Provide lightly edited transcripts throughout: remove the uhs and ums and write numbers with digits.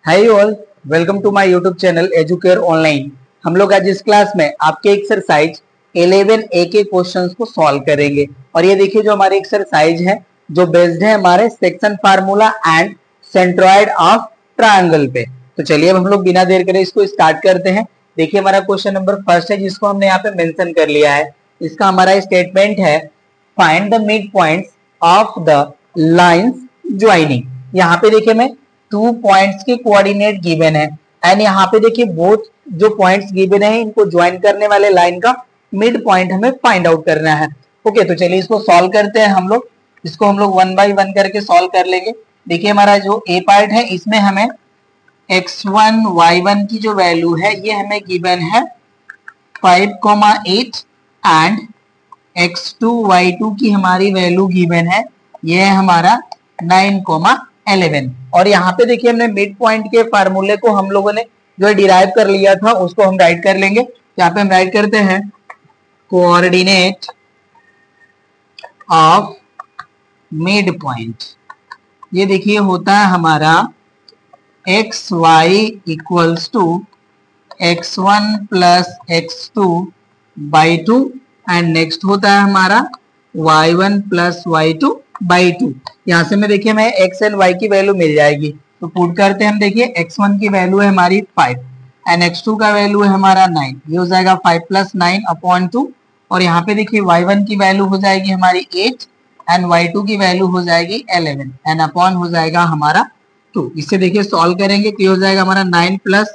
Hi all, welcome to my YouTube channel Educare online. हम लोग आज इस क्लास में आपके एक्सरसाइज 11A के क्वेश्चंस को सॉल्व करेंगे। और ये देखिए जो हमारी एक्सरसाइज है जो बेस्ड है हमारे section formula and centroid of triangle पे। तो चलिए अब हम लोग बिना देर करे इसको स्टार्ट करते हैं। देखिए हमारा क्वेश्चन नंबर फर्स्ट है जिसको हमने यहाँ पे मेंशन कर लिया है। इसका हमारा स्टेटमेंट है find the mid points of the lines joining. यहाँ पे देखिए मैं 2 पॉइंट्स के कोऑर्डिनेट गिवन है एंड यहाँ पे देखिए बोथ जो पॉइंट्स गिवन है इनको ज्वाइन करने वाले लाइन का मिड पॉइंट हमें फाइंड आउट करना है। ओके, तो चलिए इसको सॉल्व करते हैं हम लोग। इसको हम लोग 1 बाय 1 करके सॉल्व कर लेंगे। देखिए हमारा जो ए पार्ट है इसमें हमें x1 y1 की जो वैल्यू है ये हमें गिवन है 5,8 एंड x2 y2 की हमारी वैल्यू गिवन है ये है हमारा 9,11। और यहाँ पे देखिए हमने मिड पॉइंट के फार्मूले को हम लोगों ने जो डिराइव कर लिया था उसको हम राइट कर लेंगे। यहाँ पे हम राइट करते हैं कोऑर्डिनेट ऑफ मिड पॉइंट। ये देखिए होता है हमारा X Y equals to x1 plus x2 by 2 and next होता है हमारा y1 प्लस y2 बाई 2। यहाँ से मैं देखिए मैं x एंड y की वैल्यू मिल जाएगी तो पुट करते हैं हम। देखिए x1 की वैल्यू है हमारी 5 एंड x2 का वैल्यू है हमारा 9। ये हो जाएगा 5 प्लस 9 अपॉन 2। और यहाँ पे देखिए y1 की वैल्यू हो जाएगी हमारी 8 एंड y2 की वैल्यू हो जाएगी 11 एंड अपॉन हो जाएगा हमारा 2। इससे देखिए सॉल्व करेंगे तो ये हो जाएगा हमारा 9 प्लस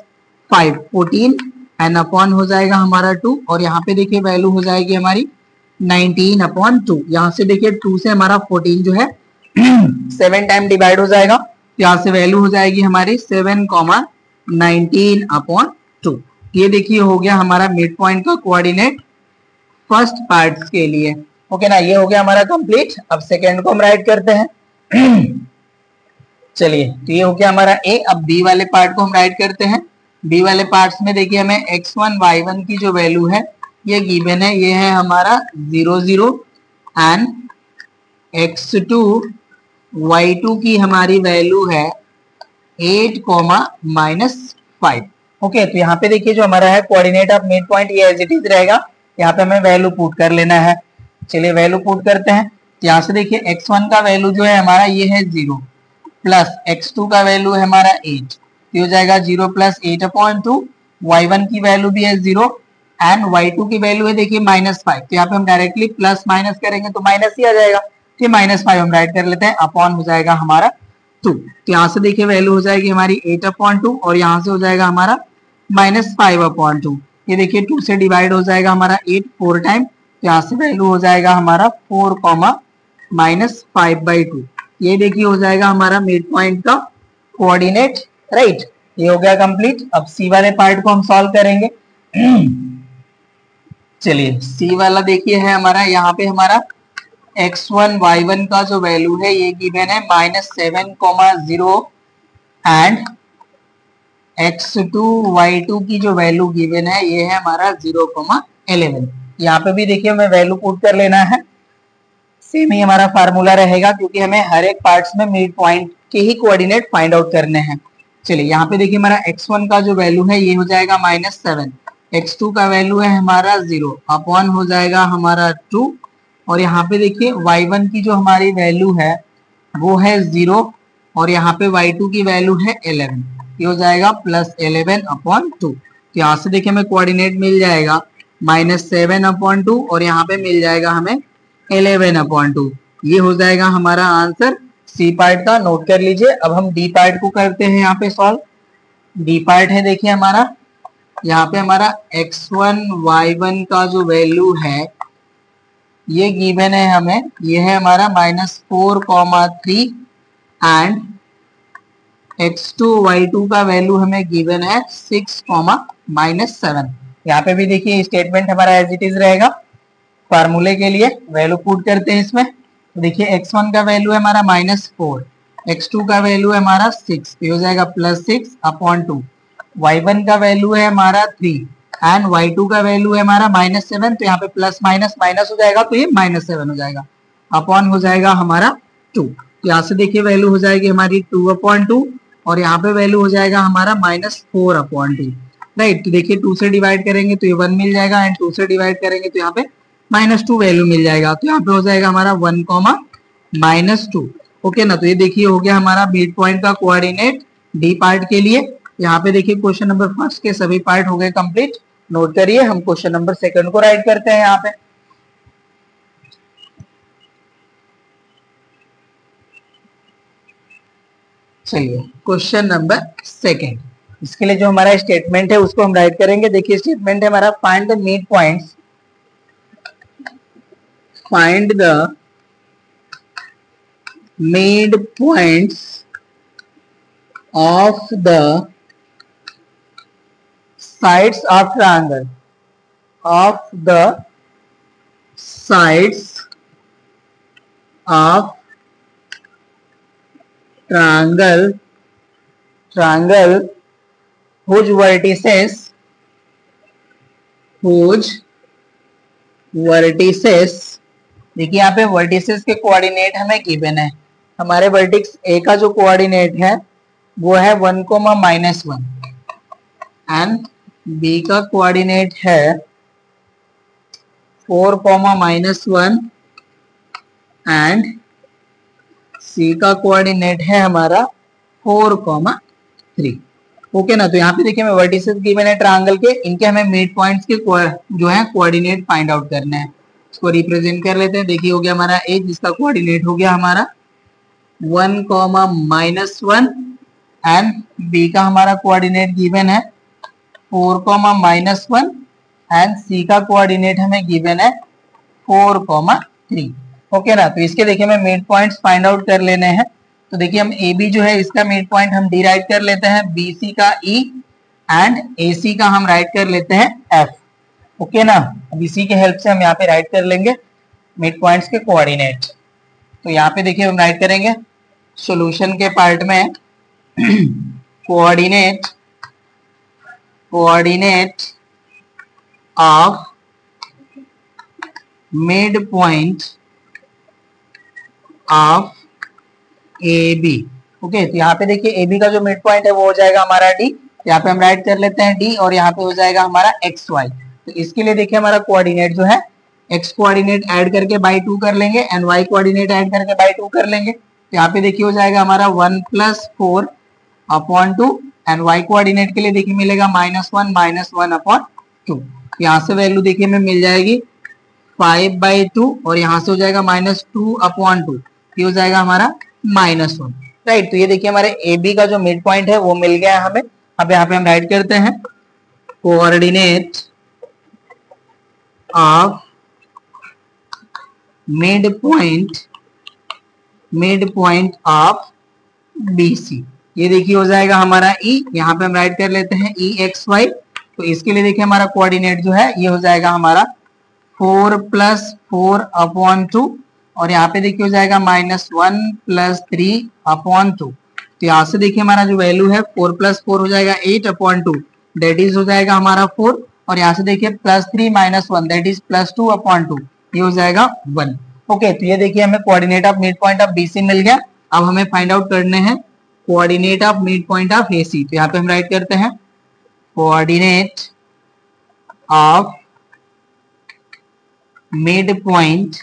5 14 एंड अपॉन हो जाएगा हमारा 2। और यहाँ पे देखिए वैल्यू हो जाएगी हमारी 19 अपॉन 2। यहाँ से देखिए 2 से हमारा 14 जो है 7 टाइम डिवाइड हो जाएगा। यहाँ से वैल्यू हो जाएगी हमारी 7,19 अपॉन 2। ये देखिए हो गया हमारा मिड पॉइंट का कोऑर्डिनेट फर्स्ट पार्ट्स के लिए। ओके ना, ये हो गया हमारा कंप्लीट। अब सेकेंड को हम राइट करते हैं। चलिए तो ये हो गया हमारा ए। अब बी वाले पार्ट को हम राइट करते हैं। बी वाले पार्ट्स में देखिए हमें x1 y1 की जो वैल्यू है ये गिवन है ये है हमारा 0 0 एंड x2 y2 की हमारी वैल्यू है 8 -5। ओके, तो यहाँ पे देखिए जो हमारा है कोऑर्डिनेट ऑफ मिड पॉइंट ये एज इट इज रहेगा। यहाँ पे हमें वैल्यू पुट कर लेना है। चलिए वैल्यू पुट करते हैं। यहाँ से देखिए x1 का वैल्यू जो है हमारा ये है 0 प्लस x2 का वैल्यू है हमारा 8। तो हो जाएगा 0 प्लस 8 अपॉन 2। y1 की वैल्यू भी है 0 एंड y2 की वैल्यू है देखिए -5। तो यहाँ पे हम डायरेक्टली प्लस माइनस करेंगे तो माइनस ही आ जाएगा। तो -5 हम राइट कर लेते हैं अपॉन हो जाएगा हमारा 2। तो यहाँ से देखिए वैल्यू हो जाएगी हमारी 8 अपॉन 2 और यहाँ से हो जाएगा हमारा -5 अपॉन 2। ये देखिए 2 से डिवाइड हो जाएगा हमारा 8 4 टाइम। तो यहाँ से वैल्यू हो जाएगा हमारा 4 -5/2। ये देखिए हो जाएगा हमारा मिड पॉइंट का कोऑर्डिनेट। राइट, ये हो गया कंप्लीट। अब सी वाले पार्ट को हम सॉल्व करेंगे। चलिए सी वाला देखिए है हमारा यहाँ पे हमारा x1 y1 का जो वैल्यू है ये गिवन है -7,0 एंड x2 y2 की जो वैल्यू गिवन है ये है हमारा 0,11। यहाँ पे भी देखिए हमें वैल्यू पुट कर लेना है। सेम ही हमारा फार्मूला रहेगा क्योंकि हमें हर एक पार्ट्स में मिड पॉइंट के ही कोऑर्डिनेट फाइंड आउट करने हैं। चलिए यहाँ पे देखिए हमारा x1 का जो वैल्यू है ये हो जाएगा -7, x2 का वैल्यू है हमारा 0 अपॉन हो जाएगा हमारा 2। और यहाँ पे देखिए y1 की जो हमारी वैल्यू है वो है 0 और यहाँ पे y2 की वैल्यू है 11। ये हो जाएगा +11 अपॉन 2। तो यहाँ से देखिए हमें कोऑर्डिनेट मिल जाएगा -7 अपॉन 2 और यहाँ पे मिल जाएगा हमें 11 अपॉन 2। ये हो जाएगा हमारा आंसर सी पार्ट का। नोट कर लीजिए। अब हम डी पार्ट को करते हैं यहाँ पे सॉल्व। डी पार्ट है देखिए हमारा यहाँ पे हमारा x1 y1 का जो वैल्यू है ये गिवन है हमें ये है हमारा -4,3 एंड x2 y2 का वैल्यू हमें गिवन है 6,-7। यहाँ पे भी देखिए स्टेटमेंट हमारा एज इट इज रहेगा। फार्मूले के लिए वैल्यू पुट करते हैं इसमें। तो देखिए x1 का वैल्यू है हमारा -4, x2 का वैल्यू है हमारा 6। ये हो जाएगा +6 अपॉन 2। y1 का वैल्यू है हमारा 3 एंड y2 का वैल्यू है हमारा -7। तो यहाँ पे प्लस माइनस माइनस हो जाएगा तो ये -7 हो जाएगा अपॉन हो जाएगा हमारा 2। यहाँ से देखिए वैल्यू हो जाएगी हमारी 2/2 और यहाँ पे वैल्यू हो जाएगा हमारा -4/2। राइट, तो देखिए 2 से डिवाइड करेंगे तो ये 1 मिल जाएगा, एंड 2 से डिवाइड करेंगे तो यहाँ पे -2 वैल्यू मिल जाएगा। तो यहाँ पे हो जाएगा हमारा 1, -2। ओके ना, तो ये देखिए हो गया हमारा मिड पॉइंट का कोऑर्डिनेट डी पार्ट के लिए। यहाँ पे देखिए क्वेश्चन नंबर फर्स्ट के सभी पार्ट हो गए कंप्लीट। नोट करिए, हम क्वेश्चन नंबर सेकंड को राइट करते हैं यहाँ पे। चलिए क्वेश्चन नंबर सेकंड, इसके लिए जो हमारा स्टेटमेंट है उसको हम राइट करेंगे। देखिए स्टेटमेंट है हमारा find the mid points, find the mid points of the sides of triangle, of the sides of triangle whose vertices देखिए यहाँ पे वर्टिसेस के कोऑर्डिनेट हमें गिवन है। हमारे वर्टिक्स ए का जो कोऑर्डिनेट है वो है 1, -1 एंड बी का कोऑर्डिनेट है 4, -1 एंड सी का कोऑर्डिनेट है हमारा 4, 3। ओके ना, तो यहाँ पे देखिए हमें वर्टिसेस गिवन है ट्रायंगल के, इनके हमें मिड पॉइंट्स के जो है कोऑर्डिनेट फाइंड आउट करने हैं। इसको रिप्रेजेंट कर लेते हैं। देखिए हो गया हमारा ए, जिसका कोऑर्डिनेट हो गया हमारा 1, -1 एंड बी का हमारा कोऑर्डिनेट गिवन है 4, -1 एंड सी का कोऑर्डिनेट हमें गिवन है 4, 3। ओके ना, तो इसके देखिए हमें मिड पॉइंट्स फाइंड आउट कर लेने हैं। तो देखिए हम ए बी जो है इसका मिड पॉइंट हम डिराइव कर लेते हैं, बी सी का ई एंड ए सी का हम राइट कर लेते हैं एफ। ओके ना, अब इसी के हेल्प से हम यहाँ पे राइट कर लेंगे मिड पॉइंट्स के कोऑर्डिनेट। तो यहाँ पे देखिए हम राइट करेंगे सॉल्यूशन के पार्ट में coordinate of mid point of A B. Okay, तो यहाँ पे देखिए ए बी का जो मिड पॉइंट है वो हो जाएगा हमारा डी। यहाँ पे हम राइट कर लेते हैं डी और यहाँ पे हो जाएगा हमारा एक्स वाई। तो इसके लिए देखिए हमारा कोऑर्डिनेट जो है एक्स कोऑर्डिनेट ऐड करके बाई 2 कर लेंगे एंड वाई कोऑर्डिनेट ऐड करके बाई 2 कर लेंगे। तो यहाँ पे देखिए हो जाएगा हमारा 1 + 4/2 एंड वाई कोऑर्डिनेट के लिए देखिए मिलेगा -1 -1/2। यहाँ से वैल्यू देखिए हमें मिल जाएगी 5/2 और यहाँ से हो जाएगा -2/2। ये हो जाएगा हमारा -1। राइट, तो ये देखिए हमारे ए बी का जो मिड पॉइंट है वो मिल गया है हमें। अब यहाँ पे हम राइट करते हैं coordinate of mid point of B C. ये देखिए हो जाएगा हमारा ई, यहाँ पे हम राइट कर लेते हैं ई एक्स वाई। तो इसके लिए देखिए हमारा कोऑर्डिनेट जो है ये हो जाएगा हमारा 4 + 4/2 और यहाँ पे देखिए हो जाएगा -1 + 3/2। तो यहाँ से देखिए हमारा जो वैल्यू है 4 + 4 हो जाएगा 8/2, दैट इज हो जाएगा हमारा 4। और यहाँ से देखिए +3 - 1 दैट इज +2/2, ये हो जाएगा 1। ओके, तो ये देखिए हमें coordinate of mid point of BC मिल गया। अब हमें फाइंड आउट करने हैं coordinate of mid point of AC. तो यहाँ पे हम राइट करते हैं coordinate of mid point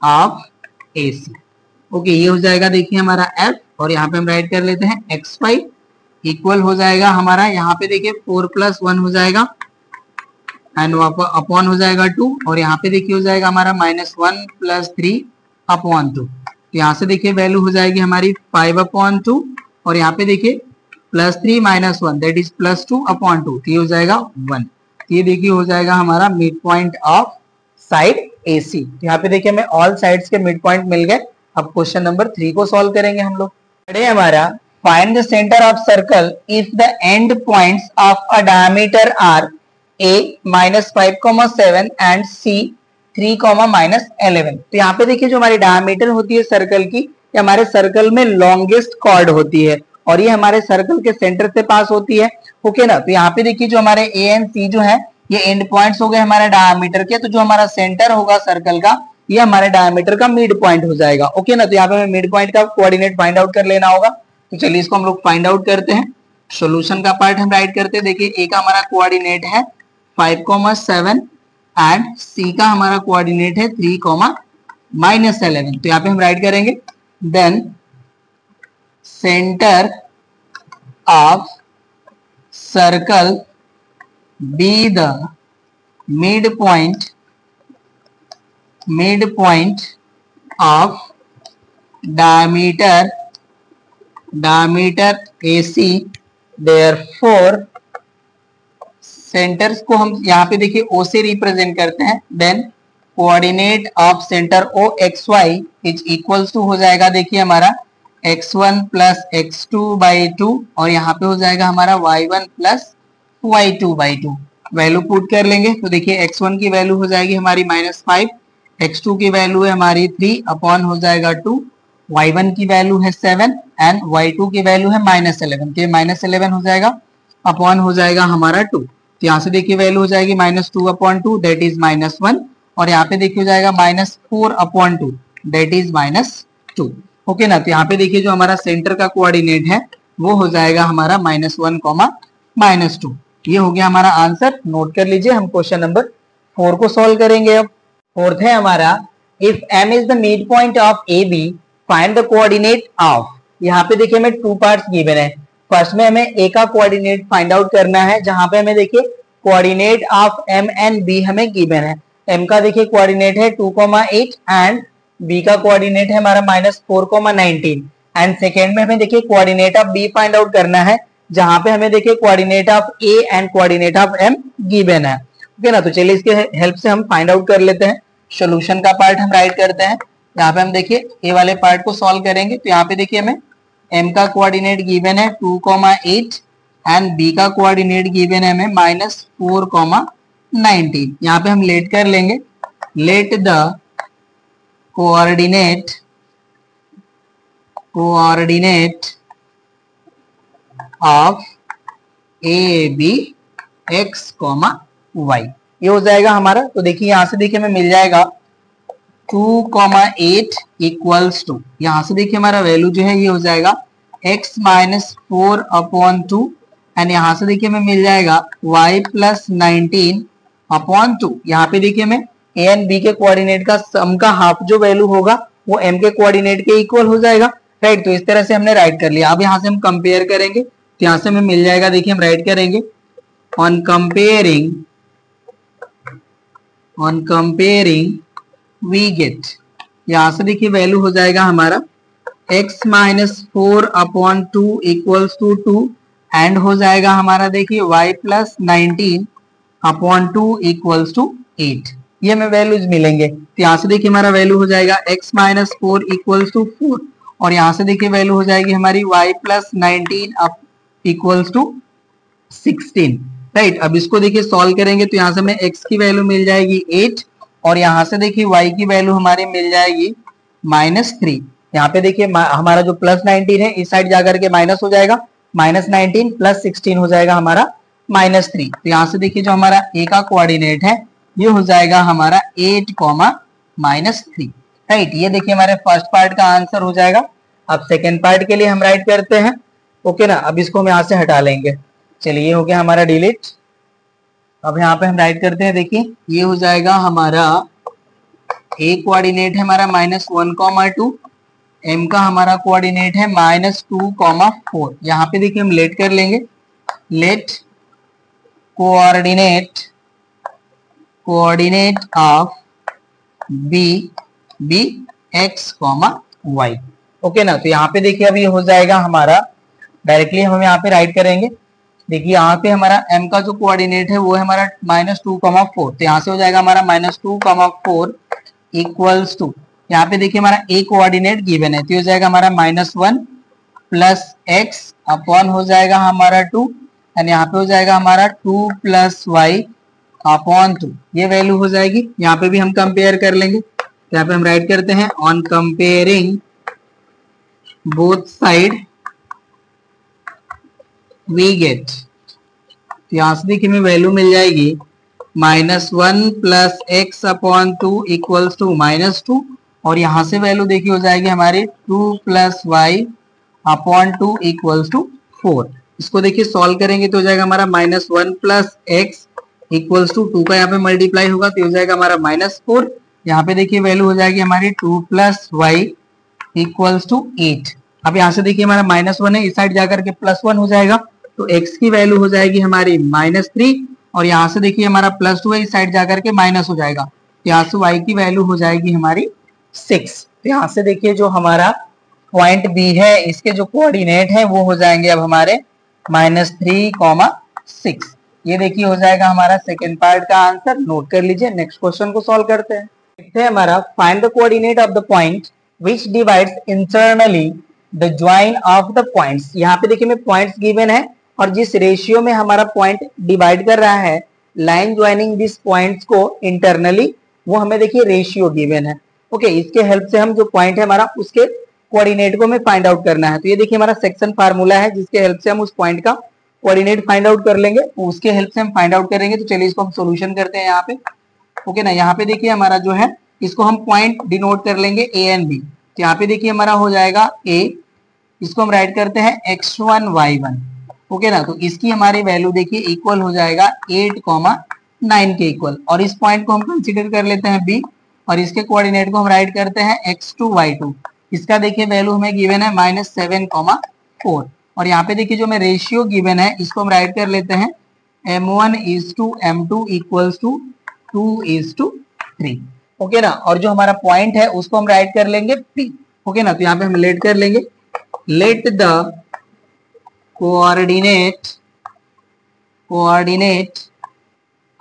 of AC. Okay, ये हो जाएगा देखिए हमारा एफ और यहाँ पे हम राइट कर लेते हैं एक्स वाई इक्वल हो जाएगा हमारा, यहाँ पे देखिए 4 + 1 हो जाएगा एंड अपॉन हो जाएगा 2 और यहाँ पे देखिए हो जाएगा हमारा -1 + 3/2। तो यहाँ से देखिए वैल्यू हो जाएगी हमारी 5/2 और यहाँ पे देखिए +3 - 1 दैट इज +2/2, ये हो जाएगा 1। ये देखिए हो जाएगा हमारा mid point of side AC। यहाँ पे देखिए हमें ऑल साइड्स के मिड पॉइंट मिल गए। अब क्वेश्चन नंबर 3 को सॉल्व करेंगे हम लोग। हमारा find the centre of circle if the end points of a diameter are A -5,7 and C 3, -11। तो यहाँ पे देखिए जो हमारी डायमीटर होती है सर्कल की, ये हमारे सर्कल में लॉन्गेस्ट कॉर्ड होती है और ये हमारे सर्कल के सेंटर से पास होती है। ओके ना, तो यहाँ पे देखिए जो हमारे A एंड C जो है ये एंड पॉइंट्स हो गए हमारे डायमीटर के। तो जो हमारा सेंटर होगा सर्कल का ये हमारे डायमीटर का मिड पॉइंट हो जाएगा। ओके ना, तो यहाँ पे हमें मिड पॉइंट का कोऑर्डिनेट फाइंड आउट कर लेना होगा। तो चलिए इसको हम लोग फाइंड आउट करते हैं। सॉल्यूशन का पार्ट हम राइट करते हैं। देखिए ए का हमारा कोऑर्डिनेट है 5,7 एंड सी का हमारा कोऑर्डिनेट है 3,-11। तो यहाँ पे हम राइट करेंगे then centre of circle be the midpoint of diameter AC, therefore centres को हम यहाँ पे देखिए O से रिप्रेजेंट करते हैं। Then coordinate of centre O XY is equals to हो जाएगा देखिए हमारा x1 प्लस x2/2 और यहाँ पे हो जाएगा हमारा y1 plus y2/2। Value put कर लेंगे तो देखिए x1 की वैल्यू हो जाएगी हमारी -5, x2 की वैल्यू है हमारी 3 अपॉन हो जाएगा 2, y1 की वैल्यू है 7 एंड y2 की वैल्यू है -11। तो ये -11 हो जाएगा अपॉन हो जाएगा हमारा 2। तो यहाँ से देखिए वैल्यू हो जाएगी -2/2 दैट इज -1 और यहाँ पे देखिए हो जाएगा -4/2 दैट इज -2। ओके ना। तो यहाँ पे देखिए जो हमारा सेंटर का कोऑर्डिनेट है वो हो जाएगा हमारा -1, -2। ये हो गया हमारा आंसर। नोट कर लीजिए। हम क्वेश्चन नंबर 4 को सॉल्व करेंगे। अब फोर्थ है हमारा if m is the mid point of AB find the coordinate of. यहाँ पे देखिए हमें 2 पार्ट्स गिवन है। फर्स्ट में हमें A का कोऑर्डिनेट फाइंड आउट करना है जहां पे हमें देखिए coordinate of M and B हमें गिवन है। M का देखिए कोऑर्डिनेट है 2,8 एंड B का कोऑर्डिनेट है हमारा -4,19 एंड सेकेंड में हमें देखिए coordinate of B find out करना है जहां पे हमें देखिए coordinate of A and coordinate of M given है। ओके ना। तो चलिए इसके हेल्प से हम फाइंड आउट कर लेते हैं। सॉल्यूशन का पार्ट हम राइट करते हैं। यहाँ पे हम देखिए ए वाले पार्ट को सॉल्व करेंगे तो यहाँ पे देखिए हमें m का कोऑर्डिनेट गिवन है 2,8 एंड b का कोऑर्डिनेट गिवन है हमें -4,19। यहाँ पे हम लेट कर लेंगे let the coordinate of A B x, y ये हो जाएगा हमारा। तो देखिए यहाँ से देखिए हमें मिल जाएगा 2,8 इक्वल्स टू, यहाँ से देखिए हमारा वैल्यू जो है ये हो जाएगा x -4/2 एंड यहाँ से देखिए हमें मिल जाएगा y + 19/2। यहाँ पे देखिए हमें a एंड b के कोऑर्डिनेट का सम का हाफ जो वैल्यू होगा वो m के कोऑर्डिनेट के इक्वल हो जाएगा। राइट। तो इस तरह से हमने राइट कर लिया। अब यहाँ से हम कंपेयर करेंगे तो यहाँ से हमें मिल जाएगा देखिए हम राइट करेंगे ऑन कंपेयरिंग वी गेट, यहाँ से देखिए वैल्यू हो जाएगा हमारा x -4/2 इक्वल्स टू 2 एंड हो जाएगा हमारा देखिए y + 19/2 इक्वल्स टू 8। ये हमें वैल्यूज मिलेंगे। तो यहाँ से देखिए हमारा वैल्यू हो जाएगा x -4 इक्वल्स टू 4 और यहाँ से देखिए वैल्यू हो जाएगी हमारी y + 19 इक्वल्स टू 16। राइट। अब इसको देखिए सॉल्व करेंगे तो यहाँ से हमें x की वैल्यू मिल जाएगी 8 और यहाँ से देखिए y की वैल्यू हमारी मिल जाएगी -3। यहाँ पे देखिए हमारा जो +19 है इस साइड जाकर के माइनस हो जाएगा, -19 + 16 हो जाएगा हमारा -3। तो यहाँ से देखिए जो हमारा a का कोऑर्डिनेट है ये हो जाएगा हमारा 8, -3। राइट। ये देखिए हमारे फर्स्ट पार्ट का आंसर हो जाएगा। अब सेकेंड पार्ट के लिए हम राइट करते हैं। ओके ना। अब इसको हम यहाँ से हटा लेंगे। चलिए ये हो गया हमारा डिलीट। अब यहाँ पे हम राइट करते हैं। देखिए ये हो जाएगा हमारा a कोऑर्डिनेट है हमारा -1,2, m का हमारा कोऑर्डिनेट है -2,4। यहाँ पे देखिए हम लेट कर लेंगे let coordinate of b x, y। Okay ना। तो यहाँ पे देखिए अभी हो जाएगा हमारा डायरेक्टली हम यहाँ पे राइट करेंगे। देखिए यहाँ पे हमारा m का जो कोऑर्डिनेट है वो है हमारा -2,4। तो यहाँ से हो जाएगा हमारा -2,4 इक्वल्स टू, यहाँ पे देखिए हमारा a कोऑर्डिनेट गिवन है तो हो जाएगा हमारा -1 + x अपॉन हो जाएगा हमारा 2 एंड यहाँ पे हो जाएगा हमारा 2 + y/2। ये वैल्यू हो जाएगी। यहाँ पे भी हम कंपेयर कर लेंगे। यहाँ पे हम राइट करते हैं on comparing both side we get. यहाँ से देखिए हमें वैल्यू मिल जाएगी -1 + x/2 इक्वल्स टू -2 और यहाँ से वैल्यू देखिए हो जाएगी हमारी 2 + y अपॉन 2 इक्वल्स टू 4। इसको देखिए सॉल्व करेंगे तो हो जाएगा हमारा -1 प्लस एक्स इक्वल्स टू 2 का यहाँ पे मल्टीप्लाई होगा तो हो जाएगा हमारा -4। यहाँ पे देखिए वैल्यू हो जाएगी हमारी 2 प्लस वाई इक्वल्स टू 8। अब यहाँ से देखिए हमारा -1 है, इस साइड जाकर के +1 हो जाएगा तो x की वैल्यू हो जाएगी हमारी -3 और यहाँ से देखिए हमारा +2 है, इस साइड जाकर के माइनस हो जाएगा तो यहाँ से y की वैल्यू हो जाएगी हमारी 6। तो यहाँ से देखिए जो हमारा पॉइंट B है इसके जो कोऑर्डिनेट है वो हो जाएंगे अब हमारे -3, 6। ये देखिए हो जाएगा हमारा सेकेंड पार्ट का आंसर। नोट कर लीजिए। नेक्स्ट क्वेश्चन को सॉल्व करते हैं। देखते हैं हमारा find the coordinate of the point which divides internally the join of the points. यहाँ पे देखिए मैं पॉइंट्स गिवन है और जिस रेशियो में हमारा पॉइंट डिवाइड कर रहा है लाइन ज्वाइनिंग दिस पॉइंट्स को इंटरनली, वो हमें देखिए रेशियो गिवन है। ओके, इसके हेल्प से हम जो पॉइंट है हमारा उसके कोऑर्डिनेट को हमें फाइंड आउट करना है। तो ये देखिए हमारा सेक्शन फार्मूला है जिसके हेल्प से हम उस पॉइंट का कोऑर्डिनेट फाइंड आउट कर लेंगे, उसके हेल्प से हम फाइंड आउट करेंगे। तो चलिए इसको हम सोल्यूशन करते हैं यहाँ पे। ओके ना, यहाँ पे देखिए हमारा जो है इसको हम पॉइंट डिनोट कर लेंगे ए एंड बी। तो यहाँ पे देखिए हमारा हो जाएगा ए, इसको हम राइट करते हैं x1 y1। ओके ना, तो इसकी हमारी वैल्यू देखिए इक्वल हो जाएगा 8,9 के इक्वल। और इस पॉइंट को हम कंसीडर कर लेते हैं बी और इसके कोऑर्डिनेट को हम राइट करते हैं x2 y2। इसका देखिए वैल्यू हमें गिवन है -7,4। और यहाँ पे देखिए जो हमें रेशियो गिवन है इसको हम राइट कर लेते हैं m1:m2 इक्वल्स टू 2:3। ओके ना, और जो हमारा पॉइंट है उसको हम राइट कर लेंगे P। ओके ना, तो यहाँ पे हम लेट कर लेंगे, let the coordinate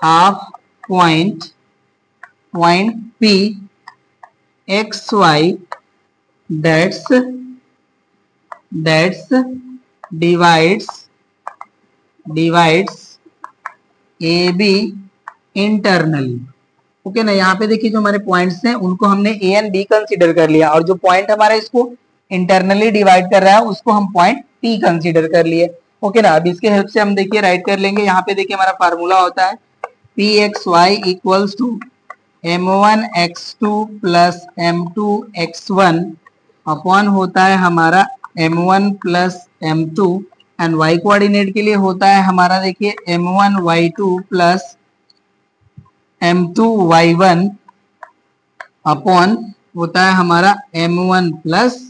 of point P xy that's divides AB internally। Okay ना, यहाँ पे देखिए जो हमारे पॉइंट्स हैं उनको हमने ए एंड बी कंसीडर कर लिया और जो पॉइंट हमारा इसको इंटरनली डिवाइड कर रहा है उसको हम पॉइंट पी कंसीडर कर लिए। ओके ना, अब इसके हेल्प से हम देखिए राइट कर लेंगे। यहाँ पे देखिए हमारा फार्मूला होता है P X Y equals to m1x2 plus m2x1 upon होता है हमारा m1 plus m2 and y coordinate के लिए होता है हमारा देखिए m1y2 प्लस m2y1 अपॉन होता है हमारा m1 प्लस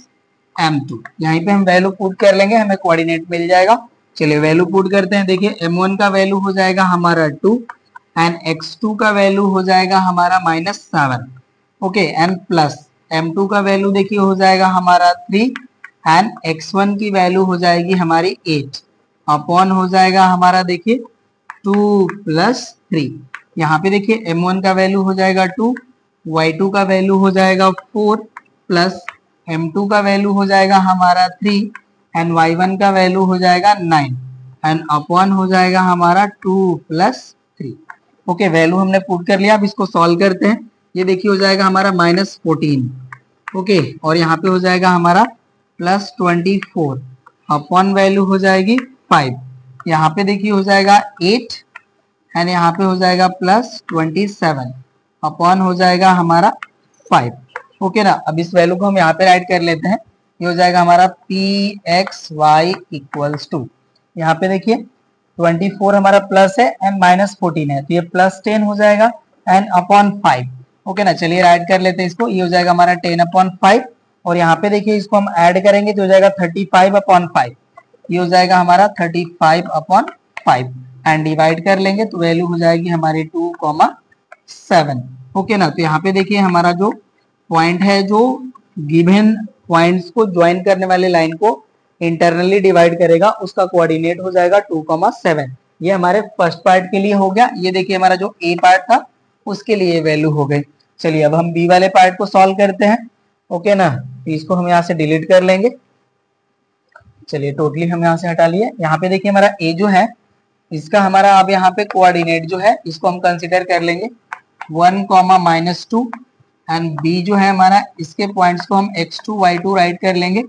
m2। यहीं पे हम वैल्यू पुट कर लेंगे, हमें कोऑर्डिनेट मिल जाएगा। चलिए वैल्यू पुट करते हैं। देखिए m1 का वैल्यू हो जाएगा हमारा 2 एंड x2 का वैल्यू हो जाएगा हमारा -7। ओके, एंड प्लस m2 का वैल्यू देखिए हो जाएगा हमारा 3 एंड x1 की वैल्यू हो जाएगी हमारी 8 अपॉन हो जाएगा हमारा देखिए 2 प्लस 3। यहाँ पे देखिए m1 का वैल्यू हो जाएगा 2, y2 का वैल्यू हो जाएगा 4 प्लस m2 का वैल्यू हो जाएगा हमारा 3 एंड y1 का वैल्यू हो जाएगा 9 एंड अपॉन हो जाएगा हमारा 2 प्लस 3। ओके, वैल्यू हमने पुट कर लिया। अब इसको सॉल्व करते हैं। ये देखिए हो जाएगा हमारा -14। ओके, और यहाँ पे हो जाएगा हमारा +24 अपॉन वैल्यू हो जाएगी 5। यहाँ पे देखिए हो जाएगा 8 एंड यहाँ पे हो जाएगा +27 अपॉन हो जाएगा हमारा 5। ओके ना, अब इस वैल्यू को हम यहाँ पे राइट कर लेते हैं। ये हो जाएगा हमारा pxy इक्वल्स टू, यहाँ पे देखिए 24 हमारा प्लस है एंड -14 है तो ये +10 हो जाएगा एंड अपॉन 5। ओके ना, चलिए राइट कर लेते हैं इसको। ये हो जाएगा हमारा 10/5 और यहाँ पे देखिए इसको हम ऐड करेंगे तो हो जाएगा 35/5। ये हो जाएगा हमारा 35/5 एंड डिवाइड कर लेंगे तो वैल्यू हो जाएगी हमारी 2,7। ओके ना, तो यहाँ पे देखिए हमारा जो पॉइंट है जो गिवन पॉइंट्स को ज्वाइन करने वाले लाइन को इंटरनली डिवाइड करेगा उसका कोऑर्डिनेट हो जाएगा 2,7। ये हमारे फर्स्ट पार्ट के लिए हो गया। ये देखिए हमारा जो ए पार्ट था उसके लिए वैल्यू हो गई। चलिए अब हम बी वाले पार्ट को सॉल्व करते हैं। ओके ना, इसको हम यहाँ से डिलीट कर लेंगे। चलिए टोटली हम यहाँ से हटा लिए। यहाँ पे देखिए हमारा ए जो है इसका हमारा अब यहाँ पे कोऑर्डिनेट जो है इसको हम कंसिडर कर लेंगे 1,-2 एंड बी जो है हमारा इसके पॉइंट्स को हम x2 y2 राइट कर लेंगे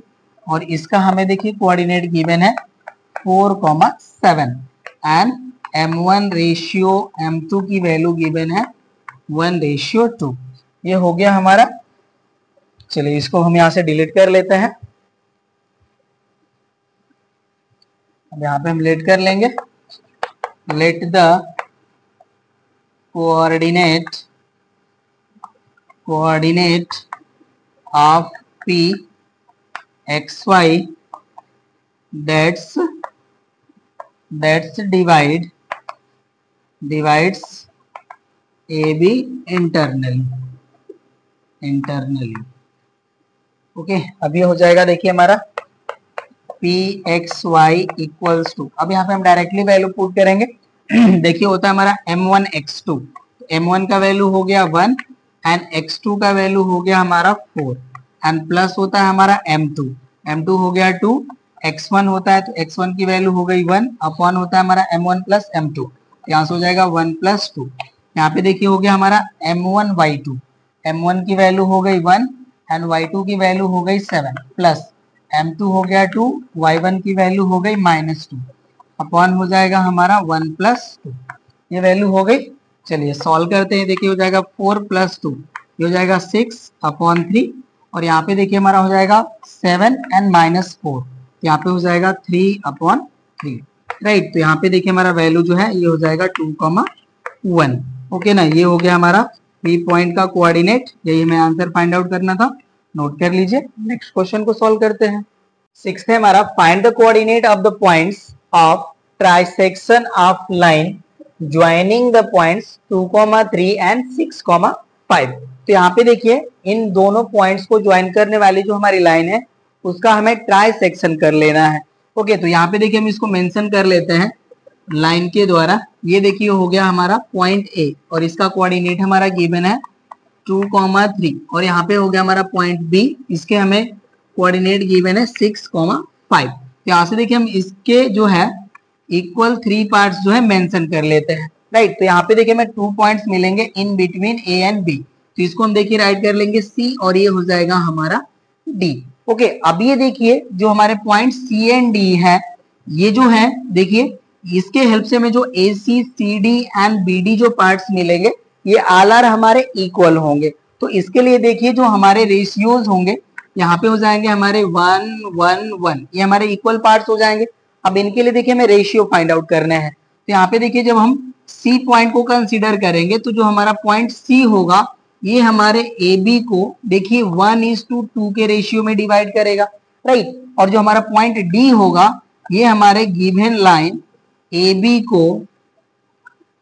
और इसका हमें देखिए कोऑर्डिनेट गिवन है 4,7 एंड m1 रेशियो m2 की वैल्यू गिवन है 1:2। ये हो गया हमारा। चलिए इसको हम यहाँ से डिलीट कर लेते हैं। अब यहाँ पे हम लेट कर लेंगे, let the coordinate of P XY that's divides AB internally। Okay, अब ये हो जाएगा, देखिए हमारा P X Y equals to, अब यहाँ पे हम डायरेक्टली वैल्यू पुट करेंगे। देखिए होता है हमारा m1 x2, m1 का वैल्यू हो गया 1 एंड x2 का वैल्यू हो गया हमारा 4 एंड प्लस होता है हमारा m2 हो गया 2, x1 होता है तो x1 की वैल्यू हो गई 1 अपॉन होता है हमारा m1 प्लस m2, यहाँ से हो जाएगा 1 प्लस 2। यहाँ पे देखिए हो गया हमारा m1 y2, m1 की वैल्यू हो गई 1 एंड y2 की वैल्यू हो गई 7 प्लस m2 हो गया 2, y1 की वैल्यू हो गई -2 अपॉन हो जाएगा हमारा 1 प्लस 2, ये वैल्यू हो गई। चलिए सॉल्व करते हैं, देखिए हो जाएगा 4 प्लस 2, ये हो जाएगा 6 अपॉन 3 और यहाँ पे देखिए हमारा हो जाएगा 7 एंड -4, यहाँ पे हो जाएगा 3 अपॉन 3, राइट। तो यहाँ पे देखिए हमारा वैल्यू जो है ये हो जाएगा 2,1। ओके ना, ये हो गया हमारा P पॉइंट का कोऑर्डिनेट, यही हमें आंसर फाइंड आउट करना था, नोट कर लीजिए। नेक्स्ट क्वेश्चन को सॉल्व करते हैं। 6th है हमारा, find the coordinate of the points of trisection of line joining the points 2,3 and 6,5। तो यहाँ पे देखिए इन दोनों पॉइंट्स को ज्वाइन करने वाली जो हमारी लाइन है उसका हमें ट्राइसेक्शन कर लेना है। ओके, तो यहाँ पे देखिए हम इसको मेंशन कर लेते हैं लाइन के द्वारा। ये देखिए हो गया हमारा पॉइंट ए और इसका कोऑर्डिनेट हमारा गिवन है 2,3 और यहाँ पे हो गया हमारा पॉइंट बी, इसके हमें कोऑर्डिनेट गिवन है 6,5। यहाँ से देखिए हम इसके जो है इक्वल 3 पार्ट्स जो है मेंशन कर लेते हैं, राइट। तो यहाँ पे देखिए हमें 2 पॉइंट्स मिलेंगे in between A and B, तो इसको हम देखिए राइट कर लेंगे सी और ये हो जाएगा हमारा डी। ओके, अब ये देखिए जो हमारे पॉइंट सी एंड डी है, ये जो है देखिए इसके हेल्प से हमें जो A C C D and B D जो पार्ट्स मिलेंगे ये ऑल आर हमारे इक्वल होंगे। तो इसके लिए देखिए जो हमारे रेशियोज होंगे यहाँ पे हो जाएंगे हमारे 1 1 1, ये हमारे इक्वल पार्ट्स हो जाएंगे। अब इनके लिए देखिए हमें रेशियो फाइंड आउट करने हैं, तो यहाँ पे देखिए जब हम सी पॉइंट को कंसीडर करेंगे तो जो हमारा पॉइंट सी होगा ये हमारे ए बी को देखिए 1:2 के रेशियो में डिवाइड करेगा, राइट। और जो हमारा पॉइंट डी होगा ये हमारे गिवन लाइन ए बी को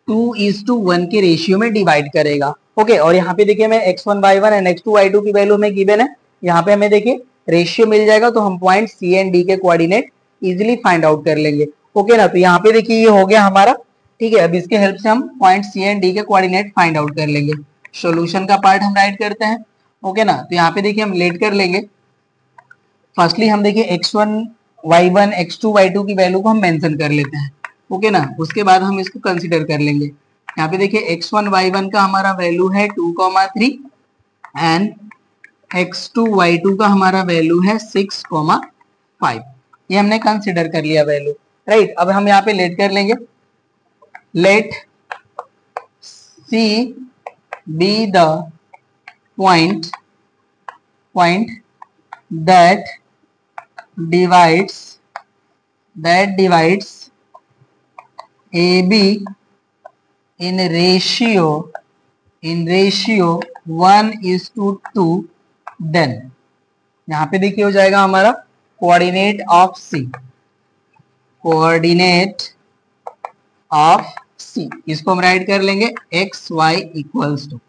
2:1 के रेशियो में डिवाइड करेगा। ओके, और यहाँ पे देखिए हमें x1 y1 and x2 y2 की वैल्यू हमें गिवन है, यहाँ पे हमें देखिए रेशियो मिल जाएगा तो हम पॉइंट सी एंड डी के कोऑर्डिनेट इजीली फाइंड आउट कर लेंगे। ओके ना, तो यहाँ पे देखिए ये हो गया हमारा, ठीक है। अब इसके हेल्प से हम पॉइंट सी एंड डी के कोऑर्डिनेट फाइंड आउट कर लेंगे। सॉल्यूशन का पार्ट हम राइट करते हैं। ओके ना, तो यहाँ पे देखिए हम लेट कर लेंगे। फर्स्टली हम देखिए x1 y1 x2 y2 की वैल्यू को हम मेंशन कर लेते हैं। ओके ना, उसके बाद हम इसको कंसीडर कर लेंगे। यहाँ पे देखिए x1 y1 का हमारा वैल्यू है 2,3 एंड x2 y2 का हमारा वैल्यू है 6,5, ये हमने कंसीडर कर लिया वैल्यू, राइट। अब हम यहाँ पे लेट कर लेंगे, late C be the point that divides AB in ratio 1:2, then यहाँ पे देखिए हो जाएगा हमारा कोऑर्डिनेट ऑफ C, इसको हम राइट कर लेंगे x y इक्वल्स टू,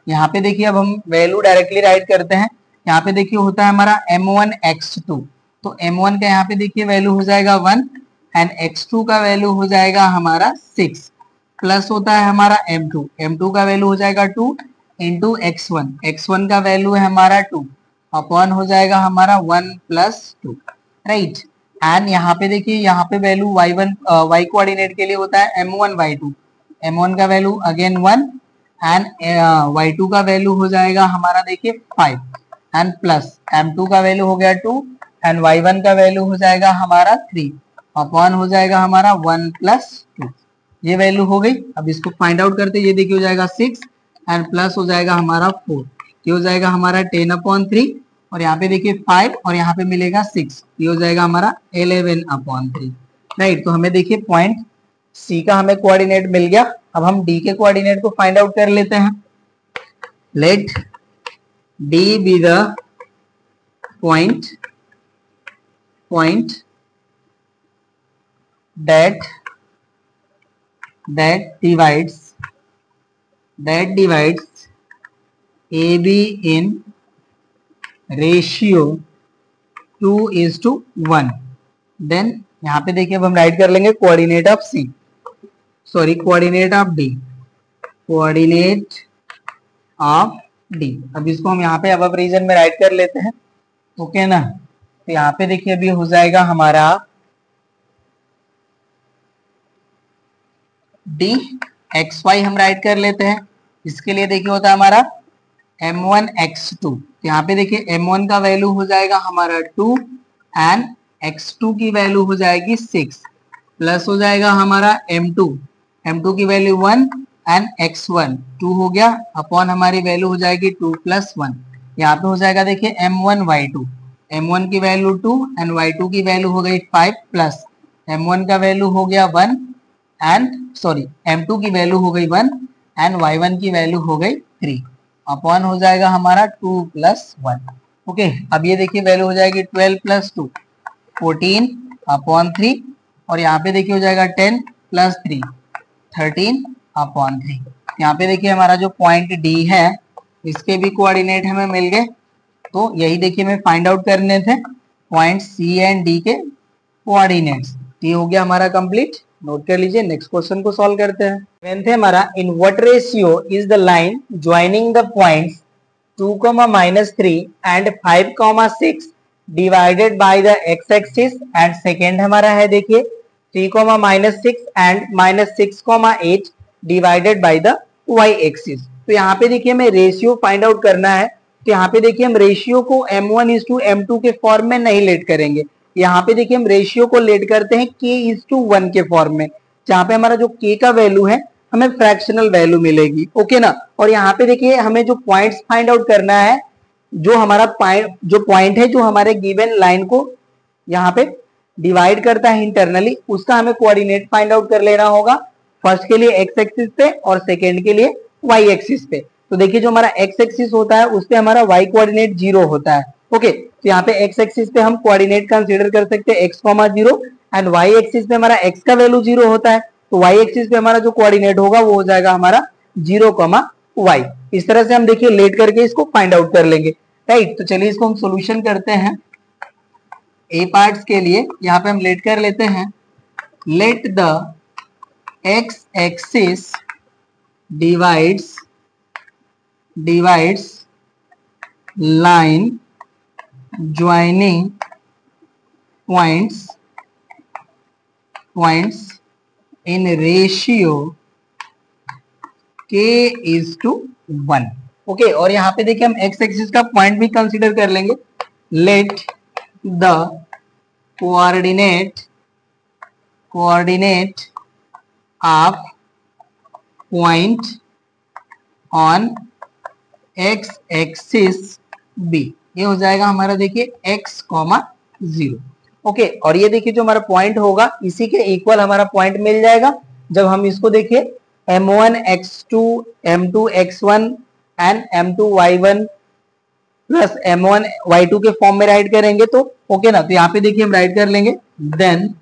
यहाँ पे देखिए अब हम वैल्यू डायरेक्टली राइट करते हैं। यहाँ पे देखिए होता है हमारा m1 x2, तो m1 का यहाँ पे देखिए वैल्यू हो जाएगा 1 एंड x2 का वैल्यू हो जाएगा हमारा 6 प्लस होता है हमारा m2 का वैल्यू हो जाएगा 2 इंटू x1 का वैल्यू है हमारा 2 अपॉन हो जाएगा हमारा 1 प्लस 2, राइट। एंड यहाँ पे देखिए यहाँ पे वैल्यू y कोऑर्डिनेट के लिए होता है m1 y2, m1 का वैल्यू अगेन 1 एंड y2 का वैल्यू हो जाएगा हमारा देखिए 5 एंड प्लस m2 का वैल्यू हो गया 2 एंड y1 का वैल्यू हो जाएगा हमारा 3 अपॉन हो जाएगा हमारा 1 प्लस 2, ये वैल्यू हो गई। अब इसको फाइंड आउट करते, ये देखिए हो जाएगा 6 एंड प्लस हो जाएगा हमारा 4, ये हो जाएगा हमारा 10/3 और यहाँ पे देखिए 5 और यहाँ पे मिलेगा 6, ये हो जाएगा हमारा 11/3। राइट। तो हमें देखिए पॉइंट सी का हमें कोऑर्डिनेट मिल गया। अब हम डी के कोऑर्डिनेट को फाइंड आउट कर लेते हैं। Let D be the point that divides AB in ratio 2:1। Then यहाँ पे देखिए अब हम राइट कर लेंगे coordinate of C, sorry coordinate of D, coordinate of D. अब इसको हम यहाँ पे अब रीजन में राइट कर लेते हैं, ओके ना। तो यहाँ पे देखिए अभी हो जाएगा हमारा डी एक्स वाई हम राइट कर लेते हैं। इसके लिए देखिए होता है हमारा m1 x2। यहाँ पे देखिए m1 का वैल्यू हो जाएगा हमारा 2 एंड x2 की वैल्यू हो जाएगी 6, प्लस हो जाएगा हमारा m2 की वैल्यू 1 एंड x1 2 हो गया, अपॉन हमारी वैल्यू हो जाएगी 2 + 1। यहाँ पे हो जाएगा देखिए m1 y2, m1 की वैल्यू 2 एंड y2 की वैल्यू हो गई 5, प्लस m1 का वैल्यू हो गया 1 एंड सॉरी m2 की वैल्यू हो गई 1 एंड y1 की वैल्यू हो गई 3, अपॉन हो जाएगा हमारा 2 + 1। ओके, अब ये देखिए वैल्यू हो जाएगी 12 + 2 14 अपॉन 3, और यहाँ पे देखिए हो जाएगा 10 + 3 13 अपॉन 3। यहाँ पे देखिए हमारा जो पॉइंट डी है इसके भी कोऑर्डिनेट हमें मिल गए। तो यही देखिए हमें फाइंड आउट करने थे पॉइंट सी एंड डी के कोऑर्डिनेट्स। ये हो गया हमारा कंप्लीट, नोट कर लीजिए। नेक्स्ट क्वेश्चन को सॉल्व करते हैं। सेवेंथ है हमारा, in what ratio is the line joining the points 2, -3 and 5, 6 divided by the X axis. And second हमारा है देखिए 3, -6 and -6, 8 divided by the Y axis. तो यहाँ पे देखिए हमें रेशियो फाइंड आउट करना है। तो यहाँ पे देखिए हम रेशियो को m1:m2 के फॉर्म में नहीं लेट करेंगे। यहाँ पे देखिए हम रेशियो को लेट करते हैं k:1 के फॉर्म में, जहाँ पे हमारा जो k का वैल्यू है हमें फ्रैक्शनल वैल्यू मिलेगी, ओके ना। और यहाँ पे देखिए हमें जो पॉइंट्स फाइंड आउट करना है, जो हमारा पॉइंट है जो हमारे गिवन लाइन को यहाँ पे डिवाइड करता है इंटरनली, उसका हमें कोऑर्डिनेट फाइंड आउट कर लेना होगा। फर्स्ट के लिए एक्स एक्सिस पे और सेकेंड के लिए वाई एक्सिस पे। तो देखिए जो हमारा एक्स एक्सिस होता है उस पे हमारा वाई कोऑर्डिनेट 0 होता है, ओके। तो यहाँ पे एक्स एक्सिस पे हम कोऑर्डिनेट कंसीडर कर सकते हैं x, 0 एंड वाई एक्सिस पे हमारा x का वैल्यू 0 होता है। तो वाई एक्सिस पे हमारा जो कोऑर्डिनेट होगा वो हो जाएगा हमारा 0, y। इस तरह से हम देखिए लेट करके इसको फाइंड आउट कर लेंगे, राइट। तो चलिए इसको हम सोल्यूशन करते हैं। ए पार्ट्स के लिए यहाँ पे हम लेट कर लेते हैं। Let the X axis divides line joining points in ratio k:1, okay. और यहाँ पे देखिए हम x एक्सिस का पॉइंट भी कंसीडर कर लेंगे। Let the coordinate of point on x axis b, ये हो जाएगा हमारा देखिए x, 0, ओके। और ये देखिए जो हमारा पॉइंट होगा इसी के इक्वल हमारा पॉइंट मिल जाएगा जब हम इसको देखिए m1 x2 m2 x1 and m2 y1 plus m1 y2 के फॉर्म में राइट करेंगे, तो ओके ना। तो यहाँ पे देखिए हम राइट कर लेंगे देन